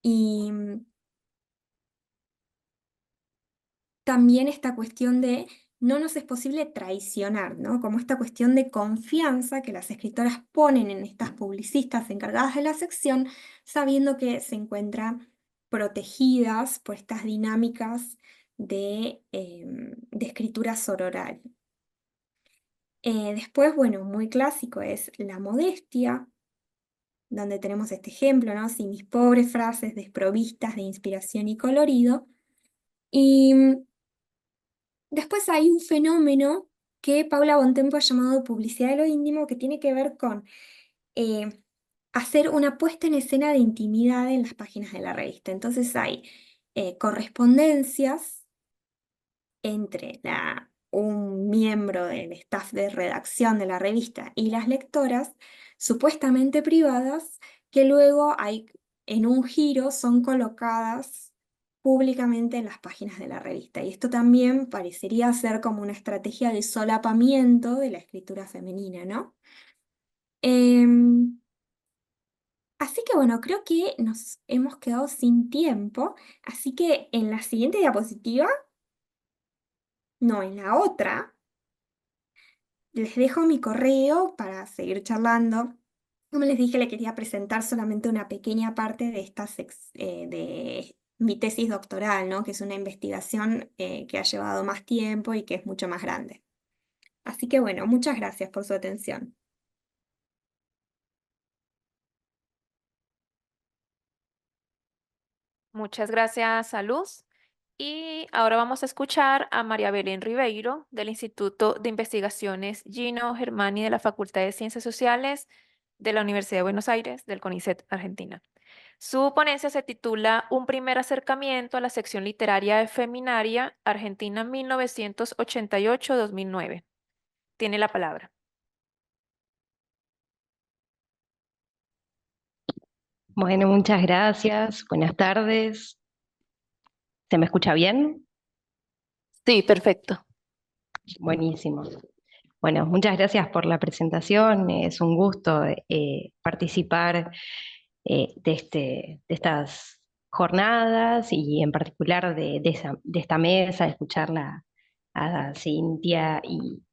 y también esta cuestión de no nos es posible traicionar, ¿no? Como esta cuestión de confianza que las escritoras ponen en estas publicistas encargadas de la sección, sabiendo que se encuentran protegidas por estas dinámicas de escritura sororal. Después, bueno, muy clásico es la modestia, donde tenemos este ejemplo, ¿no? Si mis pobres frases desprovistas de inspiración y colorido. Y después hay un fenómeno que Paula Bontempo ha llamado publicidad de lo íntimo, que tiene que ver con eh, hacer una puesta en escena de intimidad en las páginas de la revista. Entonces hay correspondencias entre un miembro del staff de redacción de la revista y las lectoras, supuestamente privadas, que luego en un giro son colocadas públicamente en las páginas de la revista. Y esto también parecería ser como una estrategia de solapamiento de la escritura femenina, ¿no? Em, Así que bueno, creo que nos hemos quedado sin tiempo, así que en la siguiente diapositiva, no, en la otra, les dejo mi correo para seguir charlando. Como les dije, le quería presentar solamente una pequeña parte de de mi tesis doctoral, ¿no? Que es una investigación que ha llevado más tiempo y que es mucho más grande. Así que bueno, muchas gracias por su atención. Muchas gracias a Luz. Y ahora vamos a escuchar a María Belén Ribeiro del Instituto de Investigaciones Gino Germani de la Facultad de Ciencias Sociales de la Universidad de Buenos Aires, del CONICET, Argentina. Su ponencia se titula Un primer acercamiento a la sección literaria de Feminaria, Argentina 1988-2009. Tiene la palabra. Bueno, muchas gracias. Buenas tardes. ¿Se me escucha bien? Sí, perfecto. Buenísimo. Bueno, muchas gracias por la presentación. Es un gusto participar de estas jornadas y en particular de esta mesa, escucharla a Cintia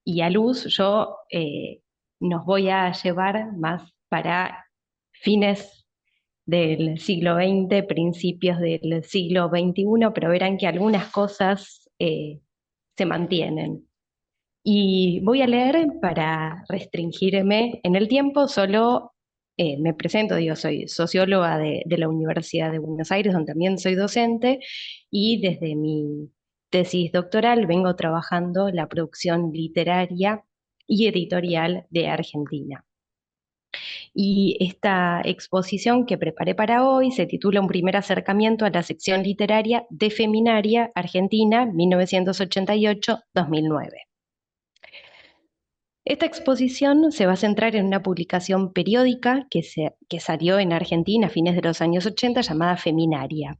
y a Luz. Yo nos voy a llevar más para fines del siglo XX, principios del siglo XXI, pero verán que algunas cosas se mantienen. Y voy a leer para restringirme en el tiempo, solo me presento, digo, soy socióloga de la Universidad de Buenos Aires, donde también soy docente, y desde mi tesis doctoral vengo trabajando la producción literaria y editorial de Argentina. Y esta exposición que preparé para hoy se titula Un primer acercamiento a la sección literaria de Feminaria, Argentina, 1988-2009. Esta exposición se va a centrar en una publicación periódica que salió en Argentina a fines de los años 80 llamada Feminaria.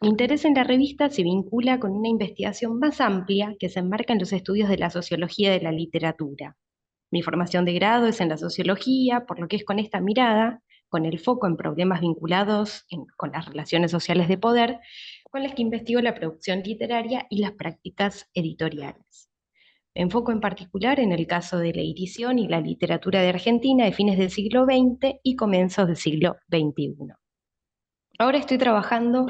Mi interés en la revista se vincula con una investigación más amplia que se enmarca en los estudios de la sociología de la literatura. Mi formación de grado es en la sociología, por lo que es con esta mirada, con el foco en problemas vinculados con las relaciones sociales de poder, con las que investigo la producción literaria y las prácticas editoriales. Me enfoco en particular en el caso de la edición y la literatura de Argentina de fines del siglo XX y comienzos del siglo XXI. Ahora estoy trabajando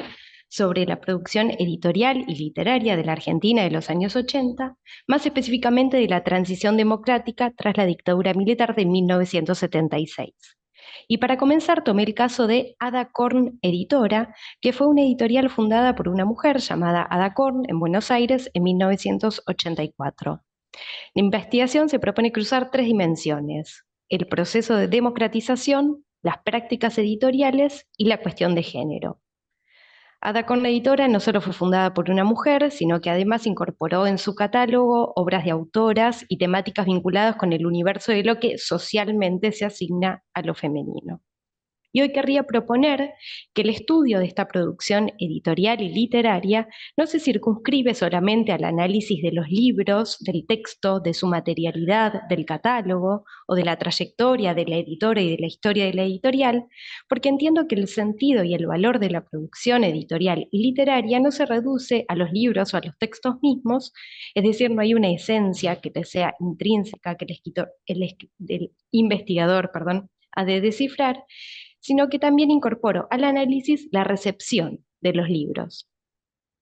sobre la producción editorial y literaria de la Argentina de los años 80, más específicamente de la transición democrática tras la dictadura militar de 1976. Y para comenzar tomé el caso de Ada Korn Editora, que fue una editorial fundada por una mujer llamada Ada Korn en Buenos Aires en 1984. La investigación se propone cruzar tres dimensiones: el proceso de democratización, las prácticas editoriales y la cuestión de género. Ada Corn Editora no solo fue fundada por una mujer, sino que además incorporó en su catálogo obras de autoras y temáticas vinculadas con el universo de lo que socialmente se asigna a lo femenino. Y hoy querría proponer que el estudio de esta producción editorial y literaria no se circunscribe solamente al análisis de los libros, del texto, de su materialidad, del catálogo o de la trayectoria de la editora y de la historia de la editorial, porque entiendo que el sentido y el valor de la producción editorial y literaria no se reduce a los libros o a los textos mismos, es decir, no hay una esencia que te sea intrínseca que el investigador, ha de descifrar, sino que también incorporo al análisis la recepción de los libros,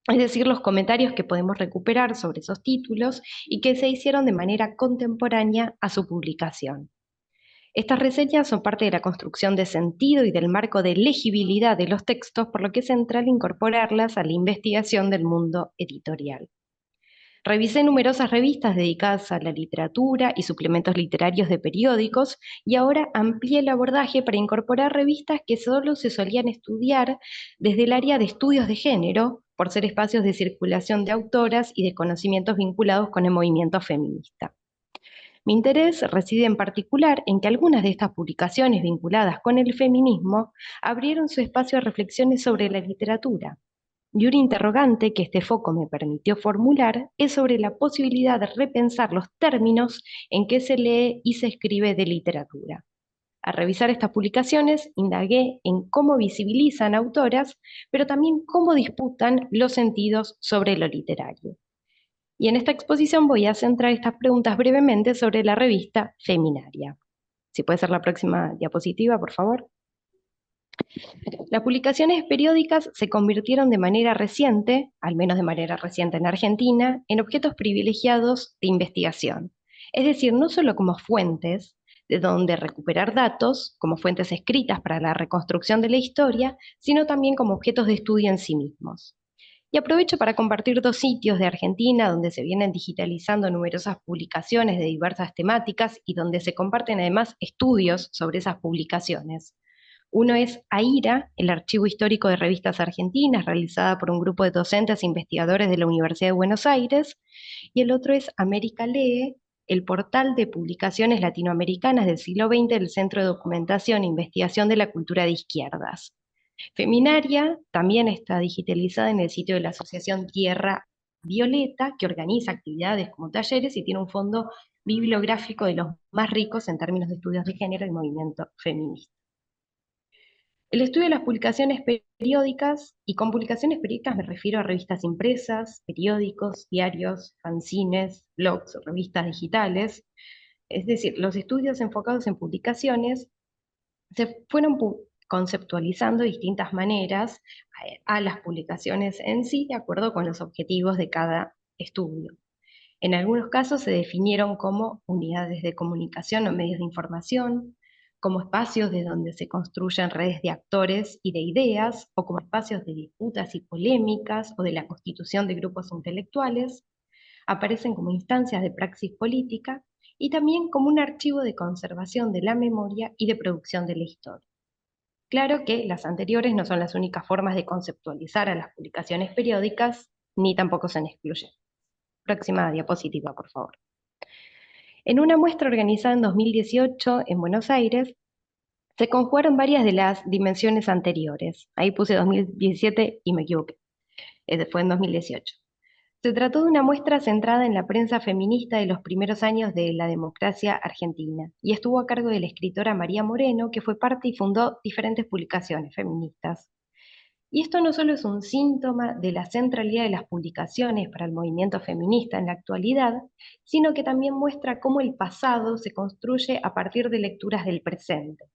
es decir, los comentarios que podemos recuperar sobre esos títulos y que se hicieron de manera contemporánea a su publicación. Estas reseñas son parte de la construcción de sentido y del marco de legibilidad de los textos, por lo que es central incorporarlas a la investigación del mundo editorial. Revisé numerosas revistas dedicadas a la literatura y suplementos literarios de periódicos y ahora amplié el abordaje para incorporar revistas que solo se solían estudiar desde el área de estudios de género, por ser espacios de circulación de autoras y de conocimientos vinculados con el movimiento feminista. Mi interés reside en particular en que algunas de estas publicaciones vinculadas con el feminismo abrieron su espacio a reflexiones sobre la literatura. Y un interrogante que este foco me permitió formular es sobre la posibilidad de repensar los términos en que se lee y se escribe de literatura. Al revisar estas publicaciones, indagué en cómo visibilizan autoras, pero también cómo disputan los sentidos sobre lo literario. Y en esta exposición voy a centrar estas preguntas brevemente sobre la revista Feminaria. Si puede ser la próxima diapositiva, por favor. Las publicaciones periódicas se convirtieron de manera reciente, al menos de manera reciente en Argentina, en objetos privilegiados de investigación. Es decir, no solo como fuentes de donde recuperar datos, como fuentes escritas para la reconstrucción de la historia, sino también como objetos de estudio en sí mismos. Y aprovecho para compartir dos sitios de Argentina donde se vienen digitalizando numerosas publicaciones de diversas temáticas y donde se comparten además estudios sobre esas publicaciones. Uno es AIRA, el Archivo Histórico de Revistas Argentinas, realizada por un grupo de docentes e investigadores de la Universidad de Buenos Aires, y el otro es América Lee, el portal de publicaciones latinoamericanas del siglo XX del Centro de Documentación e Investigación de la Cultura de Izquierdas. Feminaria también está digitalizada en el sitio de la Asociación Tierra Violeta, que organiza actividades como talleres y tiene un fondo bibliográfico de los más ricos en términos de estudios de género y movimiento feminista. El estudio de las publicaciones periódicas, y con publicaciones periódicas me refiero a revistas impresas, periódicos, diarios, fanzines, blogs, revistas digitales, es decir, los estudios enfocados en publicaciones se fueron conceptualizando de distintas maneras a las publicaciones en sí, de acuerdo con los objetivos de cada estudio. En algunos casos se definieron como unidades de comunicación o medios de información, como espacios de donde se construyen redes de actores y de ideas, o como espacios de disputas y polémicas, o de la constitución de grupos intelectuales. Aparecen como instancias de praxis política y también como un archivo de conservación de la memoria y de producción de la historia. Claro que las anteriores no son las únicas formas de conceptualizar a las publicaciones periódicas, ni tampoco son excluyentes. Próxima diapositiva, por favor. En una muestra organizada en 2018 en Buenos Aires, se conjugaron varias de las dimensiones anteriores. Ahí puse 2017 y me equivoqué. Fue en 2018. Se trató de una muestra centrada en la prensa feminista de los primeros años de la democracia argentina, y estuvo a cargo de la escritora María Moreno, que fue parte y fundó diferentes publicaciones feministas. Y esto no solo es un síntoma de la centralidad de las publicaciones para el movimiento feminista en la actualidad, sino que también muestra cómo el pasado se construye a partir de lecturas del presente.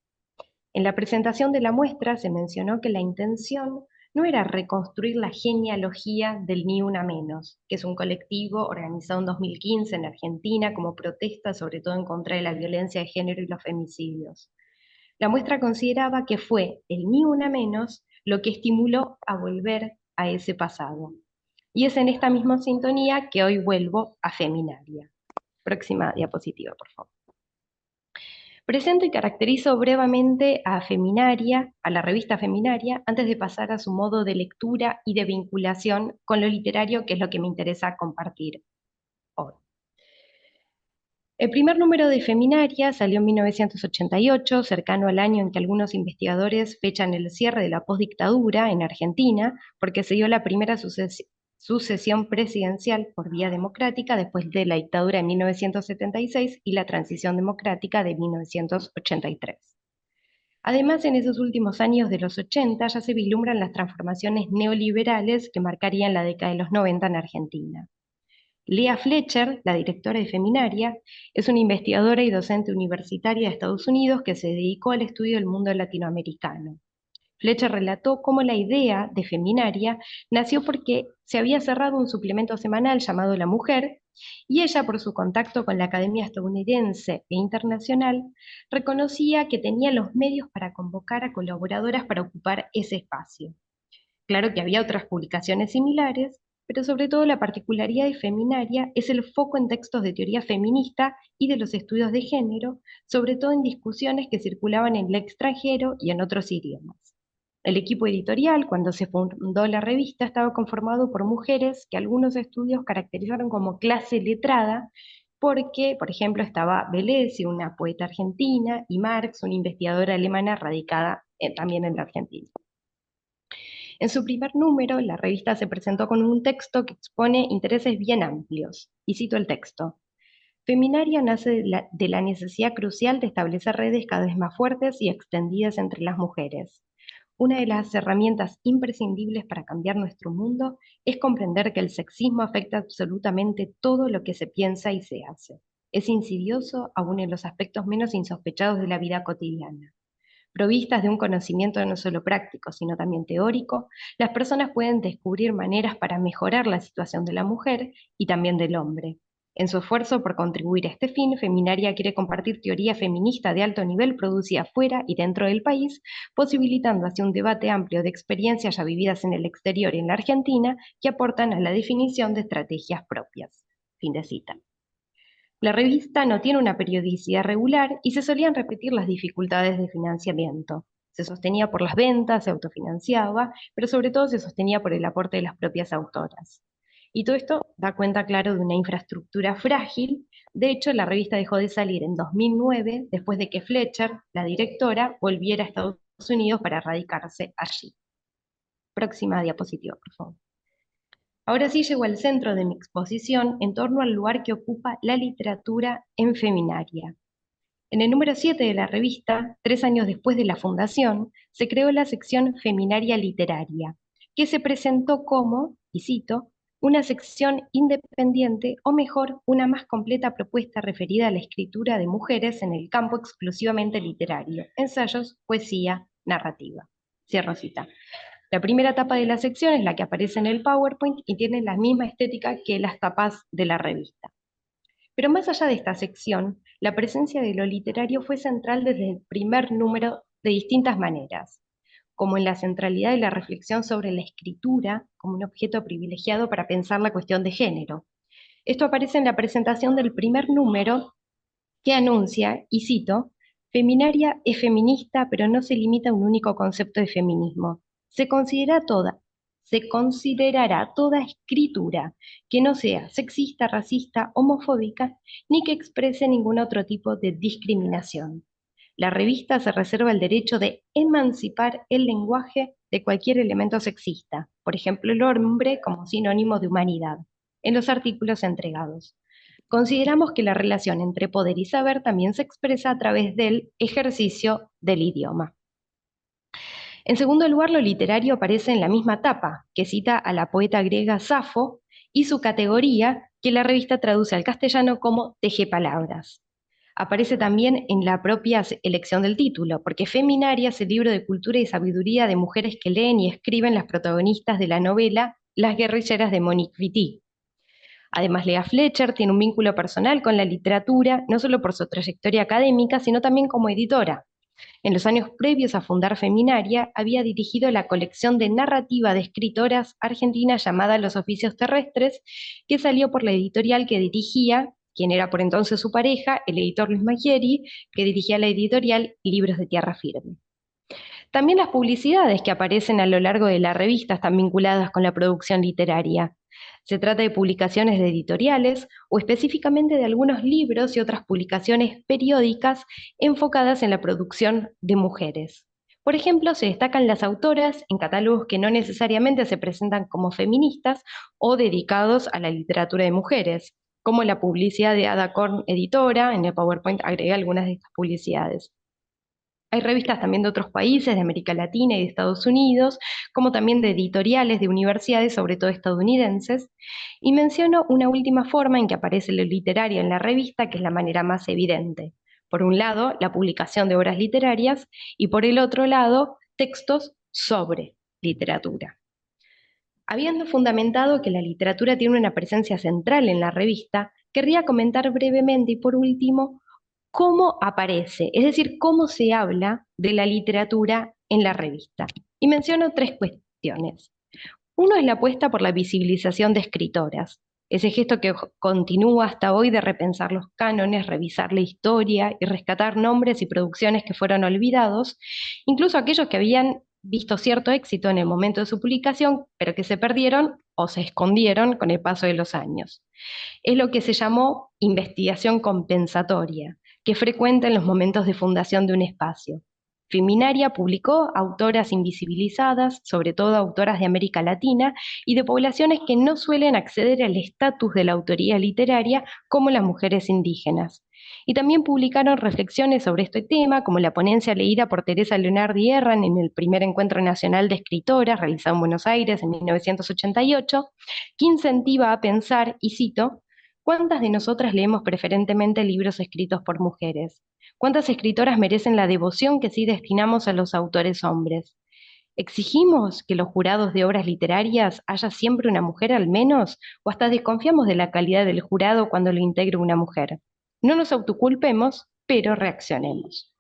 En la presentación de la muestra se mencionó que la intención no era reconstruir la genealogía del Ni Una Menos, que es un colectivo organizado en 2015 en Argentina como protesta sobre todo en contra de la violencia de género y los femicidios. La muestra consideraba que fue el Ni Una Menos lo que estimuló a volver a ese pasado. Y es en esta misma sintonía que hoy vuelvo a Feminaria. Próxima diapositiva, por favor. Presento y caracterizo brevemente a Feminaria, a la revista Feminaria, antes de pasar a su modo de lectura y de vinculación con lo literario, que es lo que me interesa compartir hoy. El primer número de Feminaria salió en 1988, cercano al año en que algunos investigadores fechan el cierre de la postdictadura en Argentina, porque se dio la primera sucesión presidencial por vía democrática después de la dictadura de 1976 y la transición democrática de 1983. Además, en esos últimos años de los 80 ya se vislumbran las transformaciones neoliberales que marcarían la década de los 90 en Argentina. Lea Fletcher, la directora de Feminaria, es una investigadora y docente universitaria de Estados Unidos que se dedicó al estudio del mundo latinoamericano. Fletcher relató cómo la idea de Feminaria nació porque se había cerrado un suplemento semanal llamado La Mujer, y ella, por su contacto con la academia estadounidense e internacional, reconocía que tenía los medios para convocar a colaboradoras para ocupar ese espacio. Claro que había otras publicaciones similares, pero sobre todo la particularidad de Feminaria es el foco en textos de teoría feminista y de los estudios de género, sobre todo en discusiones que circulaban en el extranjero y en otros idiomas. El equipo editorial, cuando se fundó la revista, estaba conformado por mujeres que algunos estudios caracterizaron como clase letrada, porque, por ejemplo, estaba Belesi, una poeta argentina, y Marx, una investigadora alemana radicada también en la Argentina. En su primer número, la revista se presentó con un texto que expone intereses bien amplios, y cito el texto. Feminaria nace de la necesidad crucial de establecer redes cada vez más fuertes y extendidas entre las mujeres. Una de las herramientas imprescindibles para cambiar nuestro mundo es comprender que el sexismo afecta absolutamente todo lo que se piensa y se hace. Es insidioso aún en los aspectos menos insospechados de la vida cotidiana. Provistas de un conocimiento no solo práctico, sino también teórico, las personas pueden descubrir maneras para mejorar la situación de la mujer y también del hombre. En su esfuerzo por contribuir a este fin, Feminaria quiere compartir teoría feminista de alto nivel producida fuera y dentro del país, posibilitando así un debate amplio de experiencias ya vividas en el exterior y en la Argentina que aportan a la definición de estrategias propias. Fin de cita. La revista no tiene una periodicidad regular y se solían repetir las dificultades de financiamiento. Se sostenía por las ventas, se autofinanciaba, pero sobre todo se sostenía por el aporte de las propias autoras. Y todo esto da cuenta, claro, de una infraestructura frágil. De hecho, la revista dejó de salir en 2009, después de que Fletcher, la directora, volviera a Estados Unidos para radicarse allí. Próxima diapositiva, por favor. Ahora sí llego al centro de mi exposición en torno al lugar que ocupa la literatura en Feminaria. En el número 7 de la revista, 3 años después de la fundación, se creó la sección Feminaria Literaria, que se presentó como, y cito, una sección independiente, o mejor, una más completa propuesta referida a la escritura de mujeres en el campo exclusivamente literario, ensayos, poesía, narrativa. Cierro cita. La primera tapa de la sección es la que aparece en el PowerPoint y tiene la misma estética que las tapas de la revista. Pero más allá de esta sección, la presencia de lo literario fue central desde el primer número de distintas maneras, como en la centralidad de la reflexión sobre la escritura como un objeto privilegiado para pensar la cuestión de género. Esto aparece en la presentación del primer número que anuncia, y cito, Feminaria es feminista, pero no se limita a un único concepto de feminismo. Se considerará toda escritura que no sea sexista, racista, homofóbica, ni que exprese ningún otro tipo de discriminación. La revista se reserva el derecho de emancipar el lenguaje de cualquier elemento sexista, por ejemplo el hombre como sinónimo de humanidad, en los artículos entregados. Consideramos que la relación entre poder y saber también se expresa a través del ejercicio del idioma. En segundo lugar, lo literario aparece en la misma tapa, que cita a la poeta griega Safo, y su categoría, que la revista traduce al castellano como tejepalabras. Aparece también en la propia elección del título, porque Feminaria es el libro de cultura y sabiduría de mujeres que leen y escriben las protagonistas de la novela Las guerrilleras de Monique Wittig. Además, Lea Fletcher tiene un vínculo personal con la literatura, no solo por su trayectoria académica, sino también como editora. En los años previos a fundar Feminaria, había dirigido la colección de narrativa de escritoras argentinas llamada Los Oficios Terrestres, que salió por la editorial que dirigía quien era por entonces su pareja, el editor Luis Maggieri, que dirigía la editorial Libros de Tierra Firme. También las publicidades que aparecen a lo largo de la revista están vinculadas con la producción literaria. Se trata de publicaciones de editoriales o específicamente de algunos libros y otras publicaciones periódicas enfocadas en la producción de mujeres. Por ejemplo, se destacan las autoras en catálogos que no necesariamente se presentan como feministas o dedicados a la literatura de mujeres, como la publicidad de Ada Korn, editora. En el PowerPoint agregué algunas de estas publicidades. Hay revistas también de otros países, de América Latina y de Estados Unidos, como también de editoriales de universidades, sobre todo estadounidenses. Y menciono una última forma en que aparece lo literario en la revista, que es la manera más evidente. Por un lado, la publicación de obras literarias y por el otro lado, textos sobre literatura. Habiendo fundamentado que la literatura tiene una presencia central en la revista, querría comentar brevemente y por último, cómo aparece, es decir, cómo se habla de la literatura en la revista. Y menciono tres cuestiones. Uno es la apuesta por la visibilización de escritoras, ese gesto que continúa hasta hoy de repensar los cánones, revisar la historia y rescatar nombres y producciones que fueron olvidados, incluso aquellos que habían visto cierto éxito en el momento de su publicación, pero que se perdieron o se escondieron con el paso de los años. Es lo que se llamó investigación compensatoria, que es frecuente en los momentos de fundación de un espacio. Feminaria publicó autoras invisibilizadas, sobre todo autoras de América Latina, y de poblaciones que no suelen acceder al estatus de la autoría literaria como las mujeres indígenas. Y también publicaron reflexiones sobre este tema, como la ponencia leída por Teresa Leonardi Herran en el primer Encuentro Nacional de Escritoras, realizado en Buenos Aires en 1988, que incentiva a pensar, y cito, ¿cuántas de nosotras leemos preferentemente libros escritos por mujeres? ¿Cuántas escritoras merecen la devoción que sí destinamos a los autores hombres? ¿Exigimos que los jurados de obras literarias haya siempre una mujer al menos? ¿O hasta desconfiamos de la calidad del jurado cuando lo integra una mujer? No nos autoculpemos, pero reaccionemos.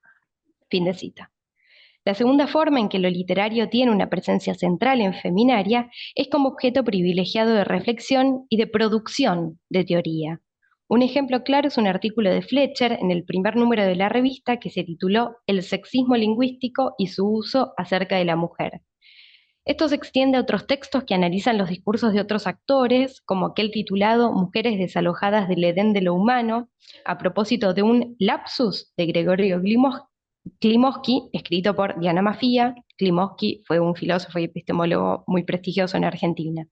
Fin de cita. La segunda forma en que lo literario tiene una presencia central en Feminaria es como objeto privilegiado de reflexión y de producción de teoría. Un ejemplo claro es un artículo de Fletcher en el primer número de la revista que se tituló El sexismo lingüístico y su uso acerca de la mujer. Esto se extiende a otros textos que analizan los discursos de otros actores, como aquel titulado Mujeres desalojadas del Edén de lo humano, a propósito de un lapsus de Gregorio Klimovsky, escrito por Diana Mafia. Klimovsky fue un filósofo y epistemólogo muy prestigioso en Argentina.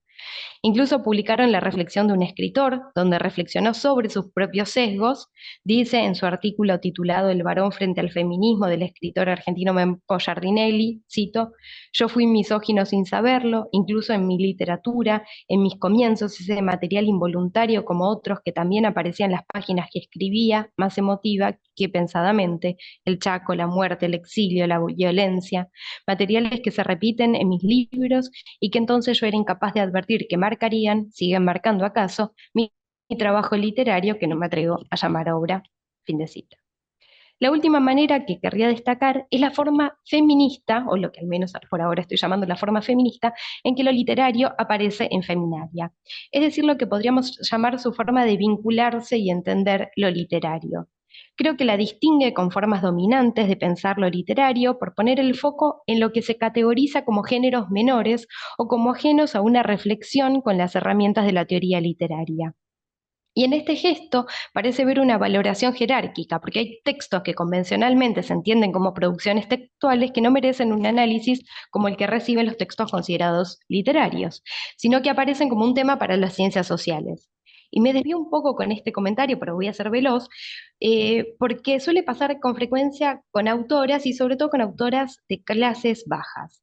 Incluso publicaron la reflexión de un escritor, donde reflexionó sobre sus propios sesgos. Dice en su artículo titulado El varón frente al feminismo del escritor argentino Mempo Giardinelli, cito, yo fui misógino sin saberlo, incluso en mi literatura, en mis comienzos, ese material involuntario como otros que también aparecían en las páginas que escribía, más emotiva que pensadamente, el Chaco, la muerte, el exilio, la violencia, materiales que se repiten en mis libros y que entonces yo era incapaz de advertir que marcarían, siguen marcando acaso, mi trabajo literario que no me atrevo a llamar obra. Fin de cita. La última manera que querría destacar es la forma feminista, o lo que al menos por ahora estoy llamando la forma feminista, en que lo literario aparece en Feminaria. Es decir, lo que podríamos llamar su forma de vincularse y entender lo literario. Creo que la distingue con formas dominantes de pensar lo literario por poner el foco en lo que se categoriza como géneros menores o como ajenos a una reflexión con las herramientas de la teoría literaria. Y en este gesto parece ver una valoración jerárquica, porque hay textos que convencionalmente se entienden como producciones textuales que no merecen un análisis como el que reciben los textos considerados literarios, sino que aparecen como un tema para las ciencias sociales. Y me desvío un poco con este comentario, pero voy a ser veloz, porque suele pasar con frecuencia con autoras y sobre todo con autoras de clases bajas.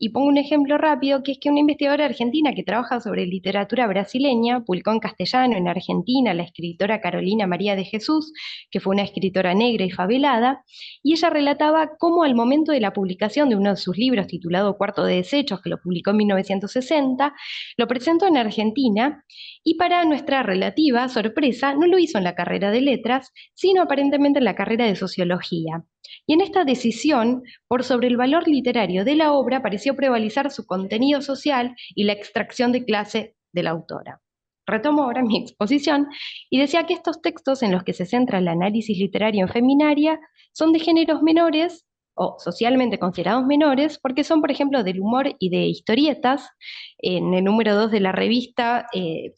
Y pongo un ejemplo rápido, que es que una investigadora argentina que trabaja sobre literatura brasileña publicó en castellano en Argentina la escritora Carolina María de Jesús, que fue una escritora negra y favelada, y ella relataba cómo al momento de la publicación de uno de sus libros titulado Cuarto de Desechos, que lo publicó en 1960, lo presentó en Argentina y para nuestra relativa sorpresa no lo hizo en la carrera de letras, sino aparentemente en la carrera de sociología. Y en esta decisión, por sobre el valor literario de la obra, pareció prevalecer su contenido social y la extracción de clase de la autora. Retomo ahora mi exposición y decía que estos textos en los que se centra el análisis literario en feminaria son de géneros menores o socialmente considerados menores porque son, por ejemplo, del humor y de historietas. En el número 2 de la revista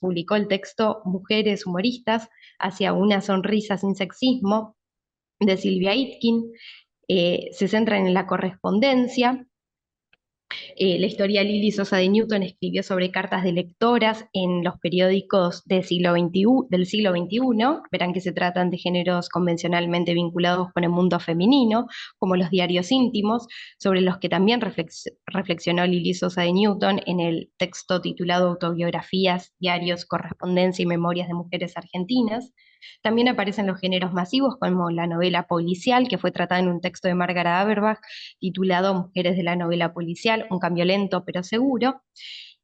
publicó el texto Mujeres humoristas hacia una sonrisa sin sexismo de Silvia Itkin. Se centran en la correspondencia. La historia Lili Sosa de Newton escribió sobre cartas de lectoras en los periódicos del siglo XXI. Verán que se tratan de géneros convencionalmente vinculados con el mundo femenino, como los diarios íntimos, sobre los que también reflexionó Lili Sosa de Newton en el texto titulado Autobiografías, Diarios, Correspondencia y Memorias de Mujeres Argentinas. También aparecen los géneros masivos como la novela policial, que fue tratada en un texto de Margaret Aberbach titulado Mujeres de la novela policial, un cambio lento pero seguro,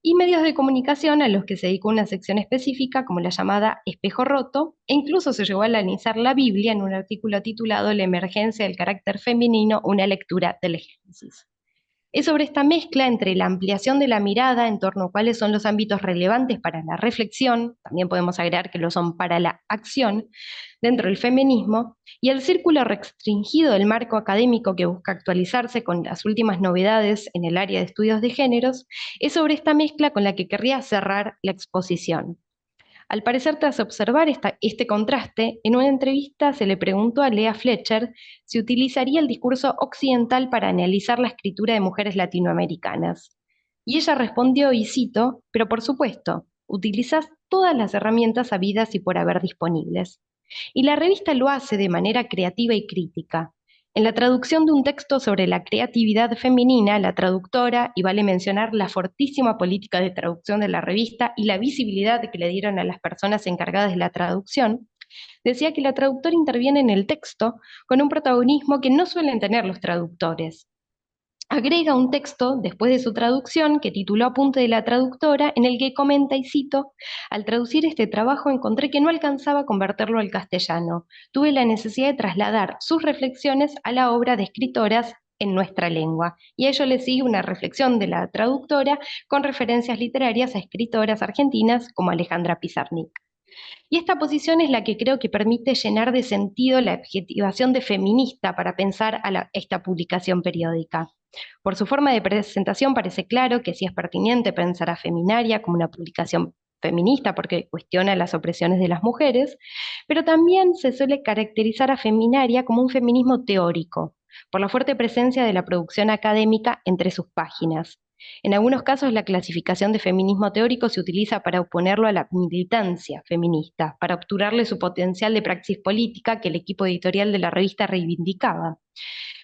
y medios de comunicación a los que se dedicó una sección específica como la llamada Espejo Roto, e incluso se llegó a analizar la Biblia en un artículo titulado La emergencia del carácter femenino, una lectura del Génesis. Es sobre esta mezcla entre la ampliación de la mirada en torno a cuáles son los ámbitos relevantes para la reflexión, también podemos agregar que lo son para la acción, dentro del feminismo, y el círculo restringido del marco académico que busca actualizarse con las últimas novedades en el área de estudios de géneros, es sobre esta mezcla con la que querría cerrar la exposición. Al parecer, tras observar este contraste, en una entrevista se le preguntó a Lea Fletcher si utilizaría el discurso occidental para analizar la escritura de mujeres latinoamericanas. Y ella respondió, y cito, pero por supuesto, utilizas todas las herramientas habidas y por haber disponibles. Y la revista lo hace de manera creativa y crítica. En la traducción de un texto sobre la creatividad femenina, la traductora, y vale mencionar la fortísima política de traducción de la revista y la visibilidad que le dieron a las personas encargadas de la traducción, decía que la traductora interviene en el texto con un protagonismo que no suelen tener los traductores. Agrega un texto después de su traducción que tituló Apunte de la traductora, en el que comenta, y cito, al traducir este trabajo encontré que no alcanzaba a convertirlo al castellano. Tuve la necesidad de trasladar sus reflexiones a la obra de escritoras en nuestra lengua. Y a ello le sigue una reflexión de la traductora con referencias literarias a escritoras argentinas como Alejandra Pizarnik. Y esta posición es la que creo que permite llenar de sentido la adjetivación de feminista para pensar a esta publicación periódica. Por su forma de presentación parece claro que sí es pertinente pensar a Feminaria como una publicación feminista porque cuestiona las opresiones de las mujeres, pero también se suele caracterizar a Feminaria como un feminismo teórico, por la fuerte presencia de la producción académica entre sus páginas. En algunos casos, la clasificación de feminismo teórico se utiliza para oponerlo a la militancia feminista, para obturarle su potencial de praxis política que el equipo editorial de la revista reivindicaba.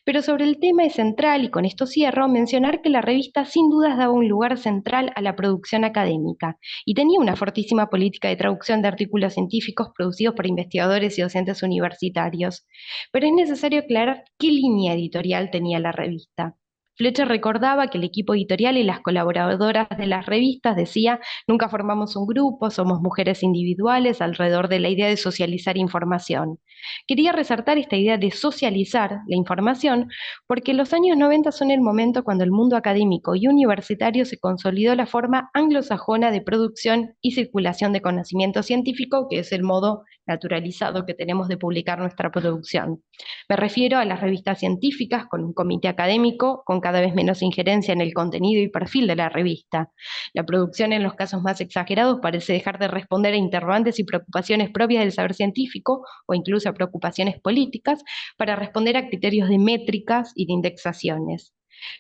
Pero sobre el tema es central, y con esto cierro, mencionar que la revista sin dudas daba un lugar central a la producción académica y tenía una fortísima política de traducción de artículos científicos producidos por investigadores y docentes universitarios. Pero es necesario aclarar qué línea editorial tenía la revista. Fletcher recordaba que el equipo editorial y las colaboradoras de las revistas decía, nunca formamos un grupo, somos mujeres individuales alrededor de la idea de socializar información. Quería resaltar esta idea de socializar la información porque los años 90 son el momento cuando el mundo académico y universitario se consolidó la forma anglosajona de producción y circulación de conocimiento científico, que es el modo naturalizado que tenemos de publicar nuestra producción. Me refiero a las revistas científicas con un comité académico, con cada vez menos injerencia en el contenido y perfil de la revista. La producción en los casos más exagerados parece dejar de responder a interrogantes y preocupaciones propias del saber científico o incluso a preocupaciones políticas para responder a criterios de métricas y de indexaciones.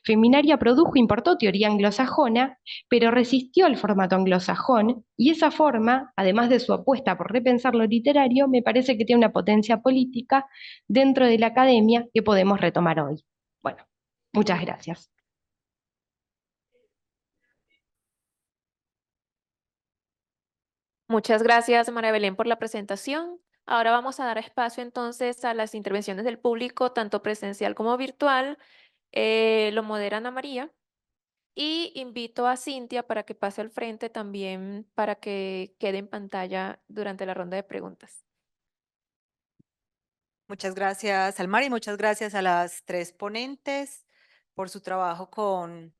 Feminaria produjo e importó teoría anglosajona, pero resistió al formato anglosajón, y esa forma, además de su apuesta por repensar lo literario, me parece que tiene una potencia política dentro de la academia que podemos retomar hoy. Bueno, muchas gracias. Muchas gracias, María Belén, por la presentación. Ahora vamos a dar espacio entonces a las intervenciones del público, tanto presencial como virtual. Lo modera Ana María. Y invito a Cintia para que pase al frente también para que quede en pantalla durante la ronda de preguntas. Muchas gracias, Almar, y muchas gracias a las tres ponentes por su trabajo con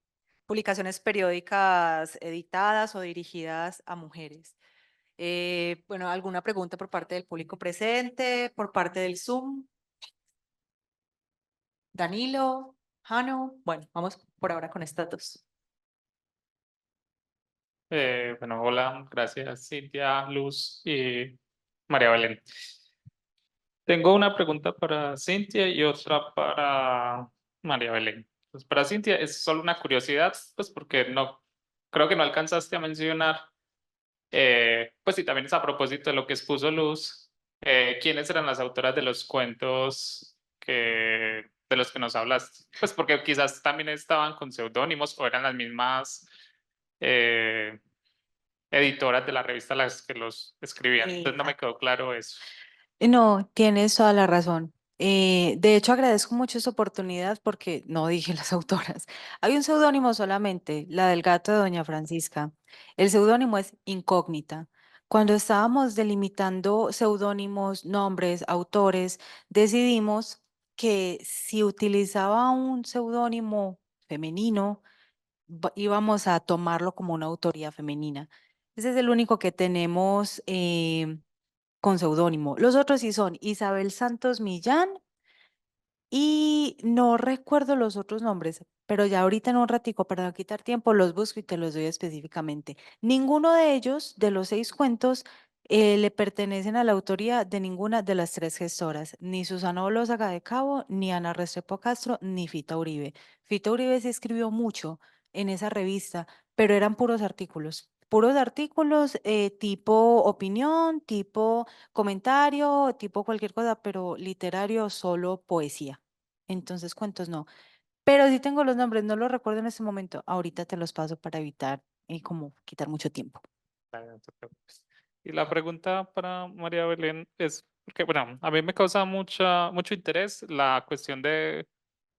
publicaciones periódicas editadas o dirigidas a mujeres. Bueno, ¿alguna pregunta por parte del público presente, por parte del Zoom? Danilo, Jano. Bueno, vamos por ahora con estas dos. Bueno, hola, gracias Cintia, Luz y María Belén. Tengo una pregunta para Cintia y otra para María Belén. Pues para Cintia es solo una curiosidad, pues porque no, creo que no alcanzaste a mencionar, pues sí, también es a propósito de lo que expuso Luz, quiénes eran las autoras de los cuentos de los que nos hablaste. Pues porque quizás también estaban con seudónimos o eran las mismas eh, editoras de la revista las que los escribían. Entonces no me quedó claro eso. No, tienes toda la razón. De hecho, agradezco mucho esta oportunidad porque no dije las autoras. Hay un seudónimo solamente, la del gato de Doña Francisca. El seudónimo es Incógnita. Cuando estábamos delimitando seudónimos, nombres, autores, decidimos que si utilizaba un seudónimo femenino, íbamos a tomarlo como una autoría femenina. Ese es el único que tenemos con seudónimo. Los otros sí son Isabel Santos Millán y no recuerdo los otros nombres, pero ya ahorita en un ratico, para no quitar tiempo, los busco y te los doy específicamente. Ninguno de ellos, de los 6 cuentos, le pertenecen a la autoría de ninguna de las 3 gestoras, ni Susana Olózaga de Cabo, ni Ana Restrepo Castro, ni Fita Uribe. Fita Uribe sí escribió mucho en esa revista, pero eran puros artículos tipo opinión, tipo comentario, tipo cualquier cosa, pero literario, solo poesía. Entonces, cuentos no. Pero sí tengo los nombres, no los recuerdo en este momento. Ahorita te los paso para evitar como quitar mucho tiempo. No te preocupes. Y la pregunta para María Belén es, porque bueno, a mí me causa mucho interés la cuestión de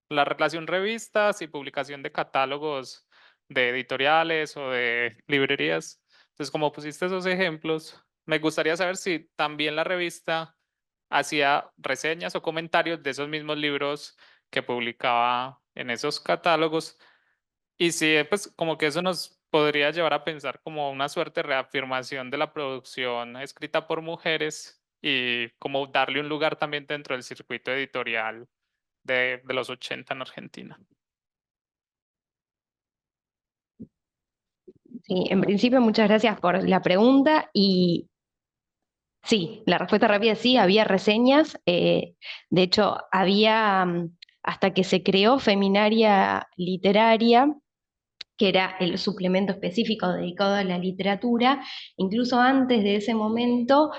la relación revistas y publicación de catálogos de editoriales o de librerías. Entonces, como pusiste esos ejemplos, me gustaría saber si también la revista hacía reseñas o comentarios de esos mismos libros que publicaba en esos catálogos y si pues como que eso nos podría llevar a pensar como una suerte de reafirmación de la producción escrita por mujeres y como darle un lugar también dentro del circuito editorial de los 80 en Argentina. Sí, en principio, muchas gracias por la pregunta y sí, la respuesta rápida es sí, había reseñas. De hecho, había, hasta que se creó Feminaria Literaria, que era el suplemento específico dedicado a la literatura, incluso antes de ese momento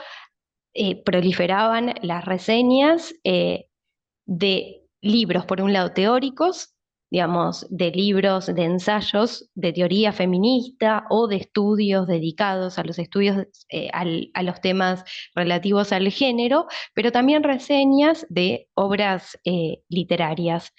proliferaban las reseñas de libros, por un lado, teóricos, digamos, de libros, de ensayos de teoría feminista o de estudios dedicados a los estudios, a los temas relativos al género, pero también reseñas de obras literarias.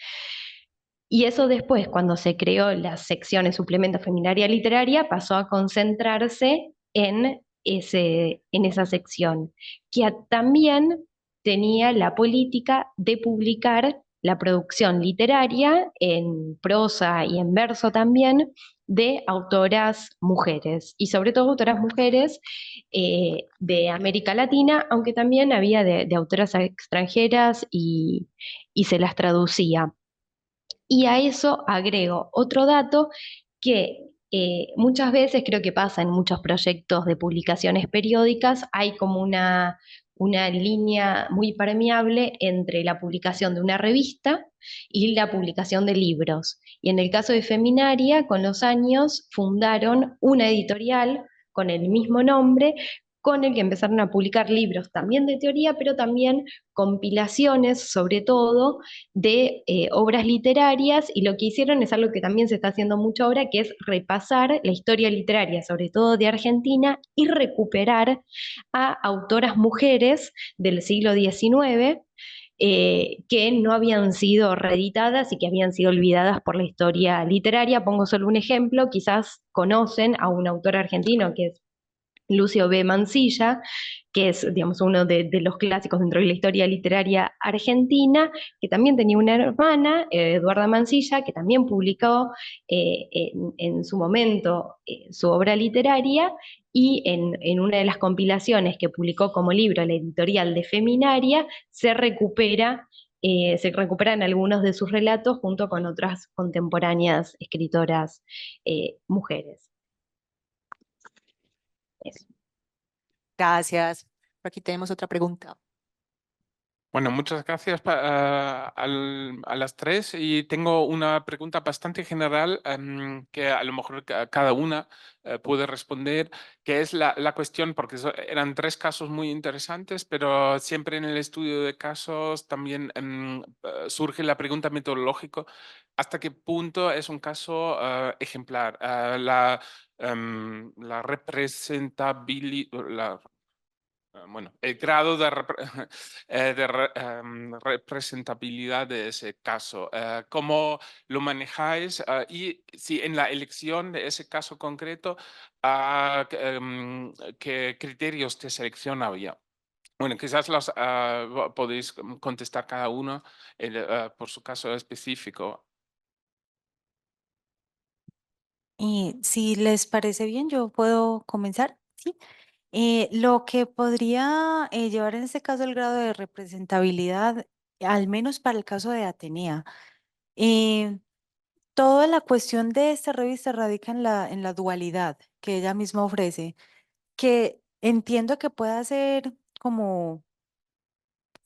Y eso después, cuando se creó la sección de suplemento feminaria literaria, pasó a concentrarse en esa sección, que también tenía la política de publicar la producción literaria en prosa y en verso también de autoras mujeres, y sobre todo autoras mujeres de América Latina, aunque también había de autoras extranjeras y se las traducía. Y a eso agrego otro dato que muchas veces creo que pasa en muchos proyectos de publicaciones periódicas, hay como una línea muy permeable entre la publicación de una revista y la publicación de libros. Y en el caso de Feminaria, con los años fundaron una editorial con el mismo nombre, con el que empezaron a publicar libros también de teoría, pero también compilaciones, sobre todo, de obras literarias, y lo que hicieron es algo que también se está haciendo mucho ahora, que es repasar la historia literaria, sobre todo de Argentina, y recuperar a autoras mujeres del siglo XIX que no habían sido reeditadas y que habían sido olvidadas por la historia literaria. Pongo solo un ejemplo, quizás conocen a un autor argentino que es Lucio B. Mansilla, que es, digamos, uno de los clásicos dentro de la historia literaria argentina, que también tenía una hermana, Eduarda Mansilla, que también publicó en su momento su obra literaria, y en una de las compilaciones que publicó como libro la editorial de Feminaria, se recuperan algunos de sus relatos junto con otras contemporáneas escritoras mujeres. Eso. Gracias. Por aquí tenemos otra pregunta. Bueno, muchas gracias a las tres, y tengo una pregunta bastante general que a lo mejor cada una puede responder, que es la cuestión, porque eran tres casos muy interesantes, pero siempre en el estudio de casos también surge la pregunta metodológica: ¿hasta qué punto es un caso ejemplar? La representabilidad, bueno, el grado de, representabilidad de ese caso, ¿cómo lo manejáis? Y si en la elección de ese caso concreto, ¿qué criterios de selección había? Bueno, quizás los podéis contestar cada uno por su caso específico. Y si les parece bien, yo puedo comenzar, ¿sí? Lo que podría llevar en este caso el grado de representabilidad, al menos para el caso de Atenea, eh, toda la cuestión de esta revista radica en la dualidad que ella misma ofrece, que entiendo que pueda ser como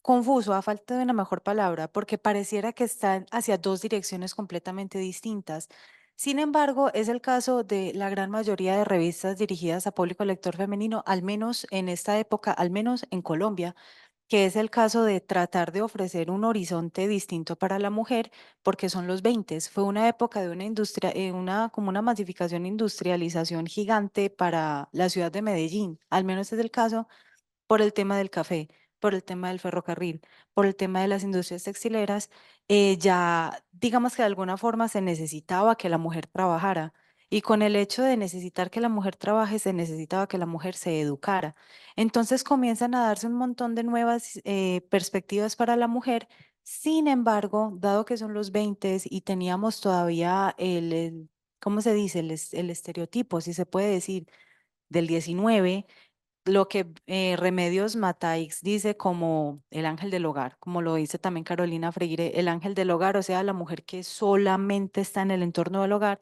confuso, a falta de una mejor palabra, porque pareciera que están hacia dos direcciones completamente distintas. Sin embargo, es el caso de la gran mayoría de revistas dirigidas a público lector femenino, al menos en esta época, al menos en Colombia, que es el caso de tratar de ofrecer un horizonte distinto para la mujer, porque son los 20. Fue una época de una industria, como una masificación, industrialización gigante para la ciudad de Medellín, al menos es el caso por el tema del café, por el tema del ferrocarril, por el tema de las industrias textileras. Ya digamos que de alguna forma se necesitaba que la mujer trabajara. Y con el hecho de necesitar que la mujer trabaje, se necesitaba que la mujer se educara. Entonces comienzan a darse un montón de nuevas perspectivas para la mujer. Sin embargo, dado que son los 20 y teníamos todavía ¿cómo se dice? El estereotipo, si se puede decir, del 19, lo que Remedios Mataix dice como el ángel del hogar, como lo dice también Carolina Freire, el ángel del hogar, o sea, la mujer que solamente está en el entorno del hogar.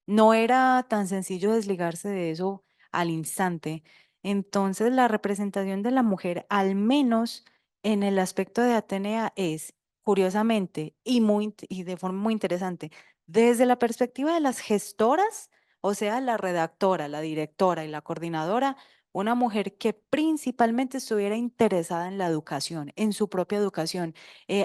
No era tan sencillo desligarse de eso al instante. Entonces, la representación de la mujer, al menos en el aspecto de Atenea, es, curiosamente, y de forma muy interesante, desde la perspectiva de las gestoras, o sea, la redactora, la directora y la coordinadora, una mujer que principalmente estuviera interesada en la educación, en su propia educación.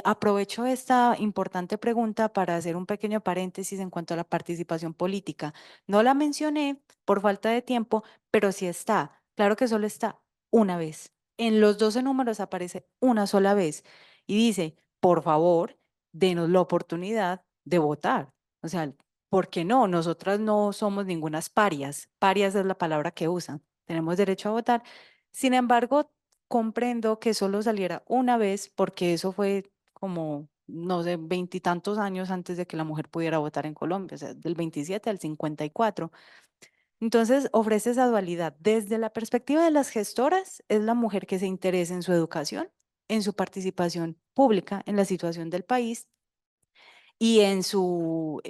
Aprovecho esta importante pregunta para hacer un pequeño paréntesis en cuanto a la participación política. No la mencioné por falta de tiempo, pero sí está. Claro que solo está una vez. En los 12 números aparece una sola vez y dice, por favor, denos la oportunidad de votar. O sea, ¿por qué no? Nosotras no somos ningunas parias. Parias es la palabra que usan. Tenemos derecho a votar. Sin embargo, comprendo que solo saliera una vez porque eso fue como, no sé, veintitantos años antes de que la mujer pudiera votar en Colombia, o sea, del 27 al 54. Entonces, ofrece esa dualidad. Desde la perspectiva de las gestoras, es la mujer que se interesa en su educación, en su participación pública, en la situación del país y en su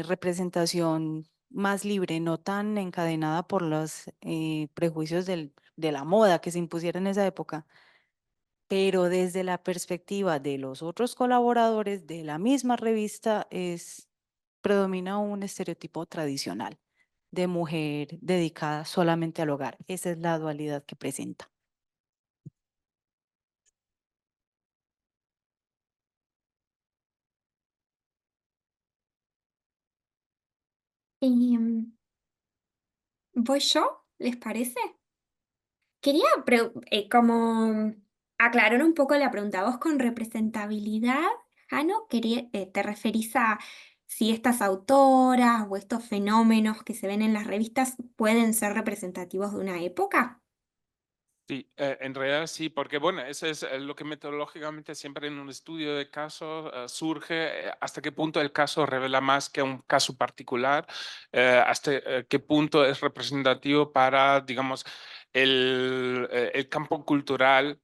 representación más libre, no tan encadenada por los prejuicios de la moda que se impusiera en esa época, pero desde la perspectiva de los otros colaboradores de la misma revista predomina un estereotipo tradicional de mujer dedicada solamente al hogar. Esa es la dualidad que presenta. ¿Voy yo? ¿Les parece? Quería como aclarar un poco la pregunta. Vos con representabilidad, Jano, ¿te referís a si estas autoras o estos fenómenos que se ven en las revistas pueden ser representativos de una época. Sí, en realidad sí, porque bueno, eso es lo que metodológicamente siempre en un estudio de casos surge, hasta qué punto el caso revela más que un caso particular, hasta qué punto es representativo para, digamos, el campo cultural,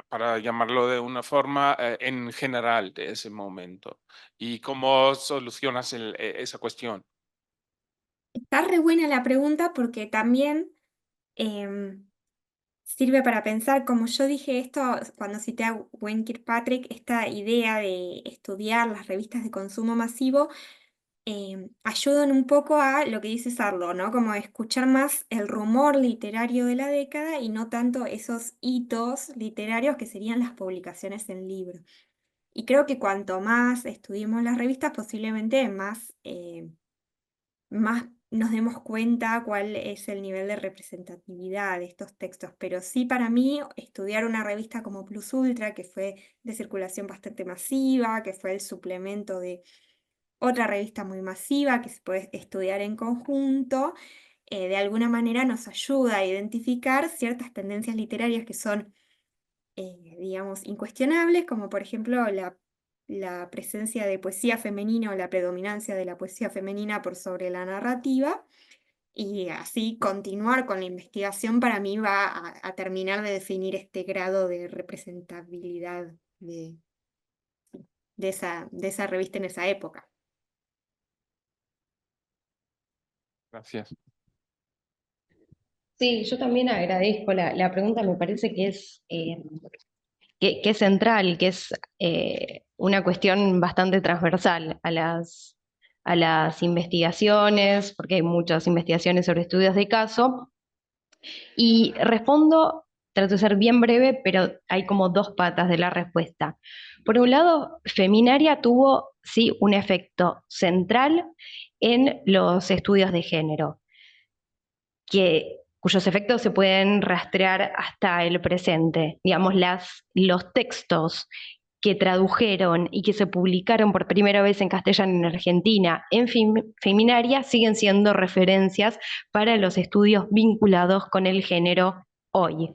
para llamarlo de una forma, en general de ese momento. ¿Y cómo solucionas esa cuestión? Está re buena la pregunta porque también em, sirve para pensar, como yo dije esto cuando cité a Wayne Kirkpatrick, esta idea de estudiar las revistas de consumo masivo, ayudan un poco a lo que dice Sarlo, ¿no? Como escuchar más el rumor literario de la década y no tanto esos hitos literarios que serían las publicaciones en libro. Y creo que cuanto más estudiemos las revistas, posiblemente más nos demos cuenta cuál es el nivel de representatividad de estos textos. Pero sí, para mí, estudiar una revista como Plus Ultra, que fue de circulación bastante masiva, que fue el suplemento de otra revista muy masiva, que se puede estudiar en conjunto, de alguna manera nos ayuda a identificar ciertas tendencias literarias que son, digamos, incuestionables, como por ejemplo la presencia de poesía femenina o la predominancia de la poesía femenina por sobre la narrativa, y así continuar con la investigación para mí va a terminar de definir este grado de representabilidad de esa revista en esa época. Gracias. Sí, yo también agradezco la pregunta, me parece que que es central, que es una cuestión bastante transversal a las investigaciones, porque hay muchas investigaciones sobre estudios de caso, y respondo, trato de ser bien breve, pero hay como dos patas de la respuesta. Por un lado, Feminaria tuvo, sí, un efecto central en los estudios de género, cuyos efectos se pueden rastrear hasta el presente. Digamos, los textos que tradujeron y que se publicaron por primera vez en castellano en Argentina en Feminaria siguen siendo referencias para los estudios vinculados con el género hoy.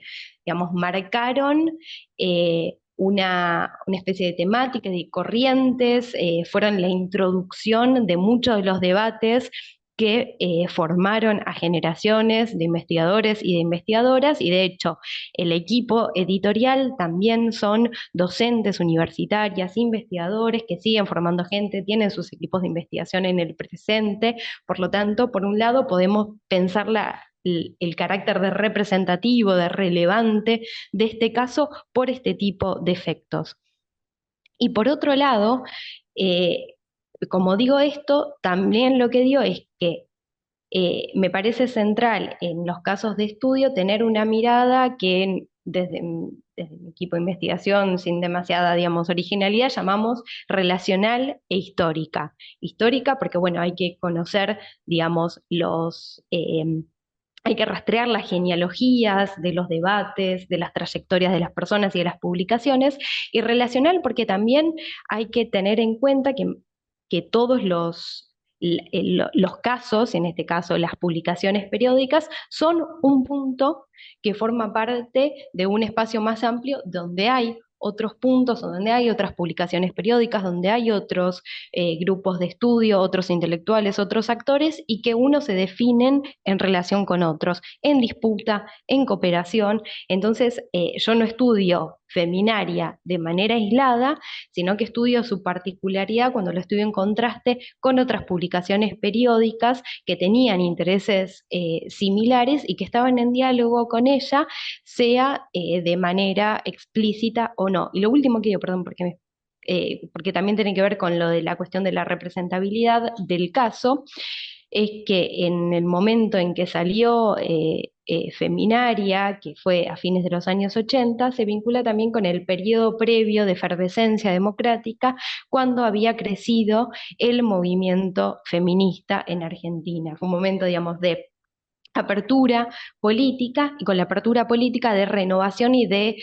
Digamos, marcaron una especie de temática, de corrientes, fueron la introducción de muchos de los debates que formaron a generaciones de investigadores y de investigadoras, y de hecho el equipo editorial también son docentes universitarias, investigadores que siguen formando gente, tienen sus equipos de investigación en el presente. Por lo tanto, por un lado podemos pensar el carácter de representativo, de relevante de este caso por este tipo de efectos. Y por otro lado, como digo esto, también lo que digo es que me parece central en los casos de estudio tener una mirada que desde mi equipo de investigación, sin demasiada, digamos, originalidad, llamamos relacional e histórica. Histórica porque, bueno, hay que conocer, digamos, hay que rastrear las genealogías de los debates, de las trayectorias de las personas y de las publicaciones, y relacional porque también hay que tener en cuenta que todos los casos, en este caso las publicaciones periódicas, son un punto que forma parte de un espacio más amplio donde hay otros puntos, donde hay otras publicaciones periódicas, donde hay otros grupos de estudio, otros intelectuales, otros actores, y que unos se definen en relación con otros, en disputa, en cooperación. Entonces, yo no estudio Feminaria de manera aislada, sino que estudio su particularidad cuando lo estudio en contraste con otras publicaciones periódicas que tenían intereses similares y que estaban en diálogo con ella, sea de manera explícita o no. Y lo último que digo, perdón, porque también tiene que ver con lo de la cuestión de la representabilidad del caso, es que en el momento en que salió Feminaria, que fue a fines de los años 80, se vincula también con el periodo previo de efervescencia democrática, cuando había crecido el movimiento feminista en Argentina. Fue un momento, digamos, de apertura política, y con la apertura política de renovación y de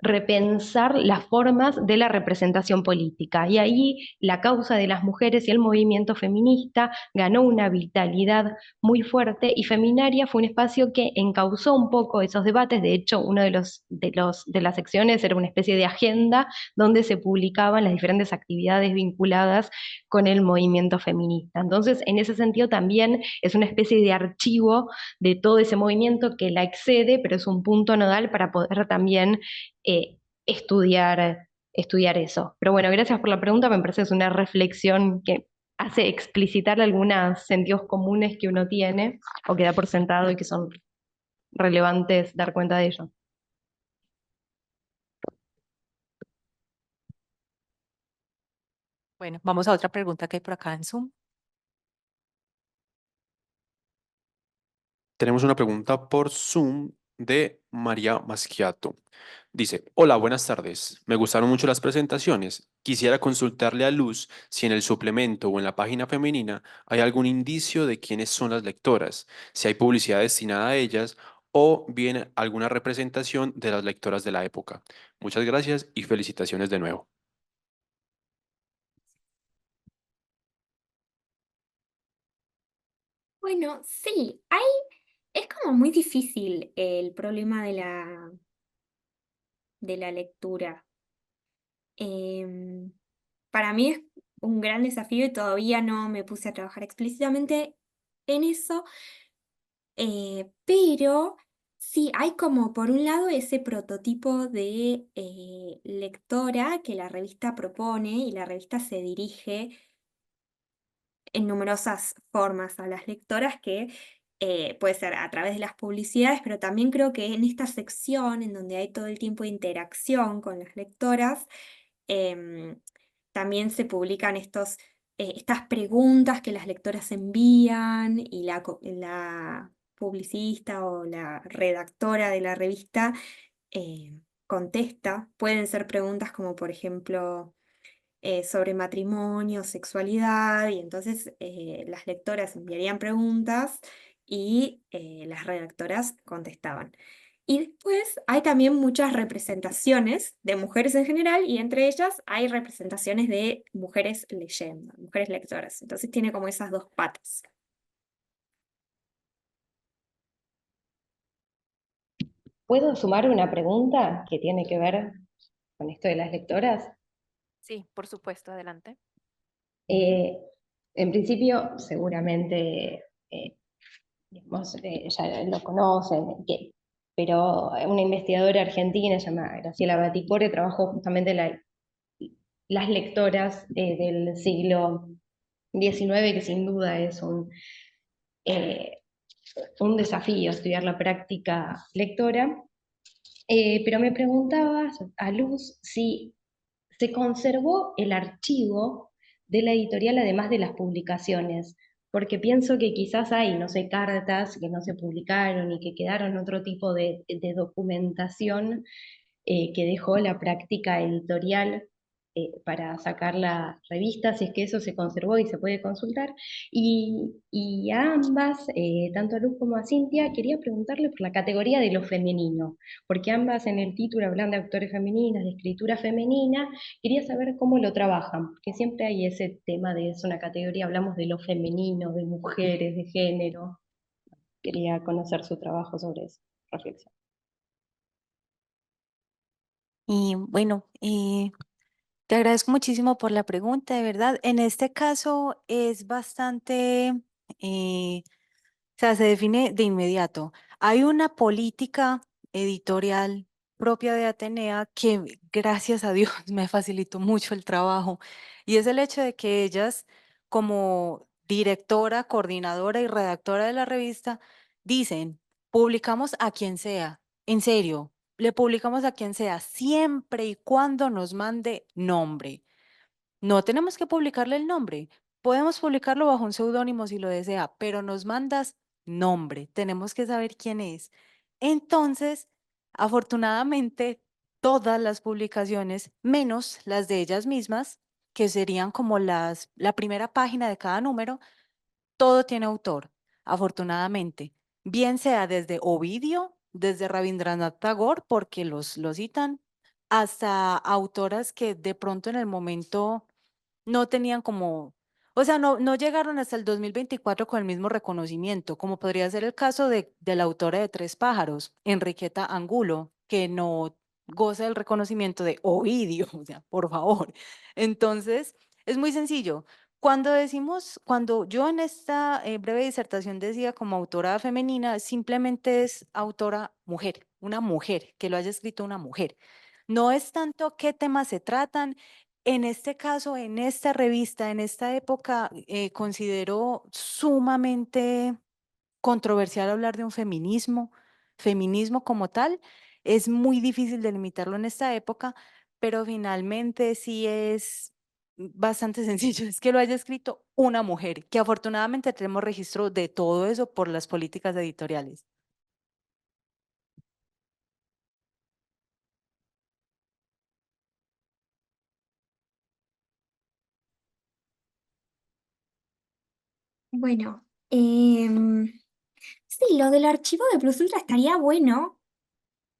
repensar las formas de la representación política. Y ahí la causa de las mujeres y el movimiento feminista ganó una vitalidad muy fuerte, y Feminaria fue un espacio que encauzó un poco esos debates. De hecho, uno de las secciones era una especie de agenda donde se publicaban las diferentes actividades vinculadas con el movimiento feminista. Entonces, en ese sentido también es una especie de archivo de todo ese movimiento que la excede, pero es un punto nodal para poder también estudiar eso. Pero bueno, gracias por la pregunta, me parece que es una reflexión que hace explicitar algunos sentidos comunes que uno tiene o que da por sentado y que son relevantes dar cuenta de ello. Bueno, vamos a otra pregunta que hay por acá en Zoom. Tenemos una pregunta por Zoom de María Maschiato. Dice, hola, buenas tardes. Me gustaron mucho las presentaciones. Quisiera consultarle a Luz si en el suplemento o en la página femenina hay algún indicio de quiénes son las lectoras, si hay publicidad destinada a ellas o bien alguna representación de las lectoras de la época. Muchas gracias y felicitaciones de nuevo. Bueno, sí, es como muy difícil el problema de la lectura. Em, para mí es un gran desafío y todavía no me puse a trabajar explícitamente en eso, pero sí, hay como por un lado ese prototipo de lectora que la revista propone y la revista se dirige en numerosas formas a las lectoras que puede ser a través de las publicidades, pero también creo que en esta sección en donde hay todo el tiempo de interacción con las lectoras, em, también se publican estas preguntas que las lectoras envían y la publicista o la redactora de la revista contesta. Pueden ser preguntas como, por ejemplo, sobre matrimonio, sexualidad, y entonces las lectoras enviarían preguntas y las redactoras contestaban. Y después hay también muchas representaciones de mujeres en general, y entre ellas hay representaciones de mujeres leyendo, mujeres lectoras. Entonces tiene como esas dos patas. ¿Puedo sumar una pregunta que tiene que ver con esto de las lectoras? Sí, por supuesto, adelante. En principio, seguramente digamos, ya lo conocen, pero una investigadora argentina llamada Graciela Baticore trabajó justamente las lectoras del siglo XIX, que sin duda es un desafío estudiar la práctica lectora. Pero me preguntaba a Luz si se conservó el archivo de la editorial además de las publicaciones, porque pienso que quizás hay, no sé, cartas que no se publicaron y que quedaron otro tipo de documentación que dejó la práctica editorial para sacar la revista, si es que eso se conservó y se puede consultar. Y a ambas, tanto a Luz como a Cintia, quería preguntarle por la categoría de lo femenino, porque ambas en el título hablan de autores femeninas, de escritura femenina. Quería saber cómo lo trabajan, porque siempre hay ese tema de es una categoría, hablamos de lo femenino, de mujeres, de género. Quería conocer su trabajo sobre eso, reflexión. Y bueno, te agradezco muchísimo por la pregunta, de verdad. En este caso es bastante, o sea, se define de inmediato. Hay una política editorial propia de Atenea que, gracias a Dios, me facilitó mucho el trabajo. Y es el hecho de que ellas, como directora, coordinadora y redactora de la revista, dicen, publicamos a quien sea, en serio, le publicamos a quien sea, siempre y cuando nos mande nombre. No tenemos que publicarle el nombre. Podemos publicarlo bajo un seudónimo si lo desea, pero nos mandas nombre. Tenemos que saber quién es. Entonces, afortunadamente, todas las publicaciones, menos las de ellas mismas, que serían como la primera página de cada número, todo tiene autor, afortunadamente. Bien sea desde Ovidio, desde Rabindranath Tagore, porque los citan hasta autoras que de pronto en el momento no tenían como, o sea, no llegaron hasta el 2024 con el mismo reconocimiento, como podría ser el caso de la autora de Tres pájaros, Enriqueta Angulo, que no goza del reconocimiento de Ovidio, o sea, por favor. Entonces, es muy sencillo. Cuando yo en esta breve disertación decía como autora femenina, simplemente es autora mujer, una mujer, que lo haya escrito una mujer. No es tanto qué temas se tratan. En este caso, en esta revista, en esta época, considero sumamente controversial hablar de un feminismo. Feminismo como tal es muy difícil delimitarlo en esta época, pero finalmente sí es bastante sencillo. Es que lo haya escrito una mujer, que afortunadamente tenemos registro de todo eso por las políticas editoriales. Bueno, sí, lo del archivo de Plus Ultra estaría bueno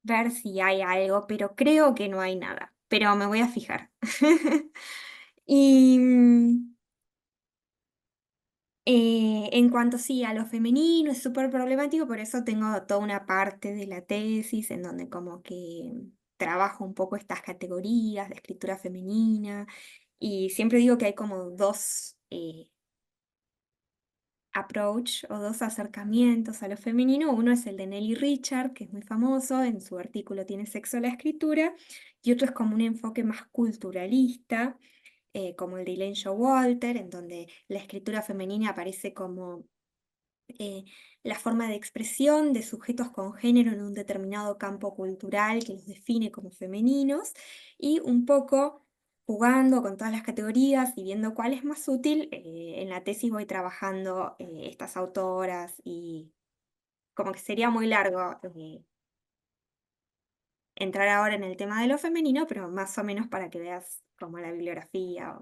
ver si hay algo, pero creo que no hay nada. Pero me voy a fijar. Y en cuanto sí a lo femenino, es súper problemático, por eso tengo toda una parte de la tesis en donde como que trabajo un poco estas categorías de escritura femenina. Y siempre digo que hay como dos approach o dos acercamientos a lo femenino. Uno es el de Nelly Richard, que es muy famoso, en su artículo Tiene sexo la escritura, y otro es como un enfoque más culturalista, como el de Elaine Showalter, en donde la escritura femenina aparece como eh, la forma de expresión de sujetos con género en un determinado campo cultural que los define como femeninos, y un poco jugando con todas las categorías y viendo cuál es más útil. En la tesis voy trabajando estas autoras y como que sería muy largo entrar ahora en el tema de lo femenino, pero más o menos para que veas como la bibliografía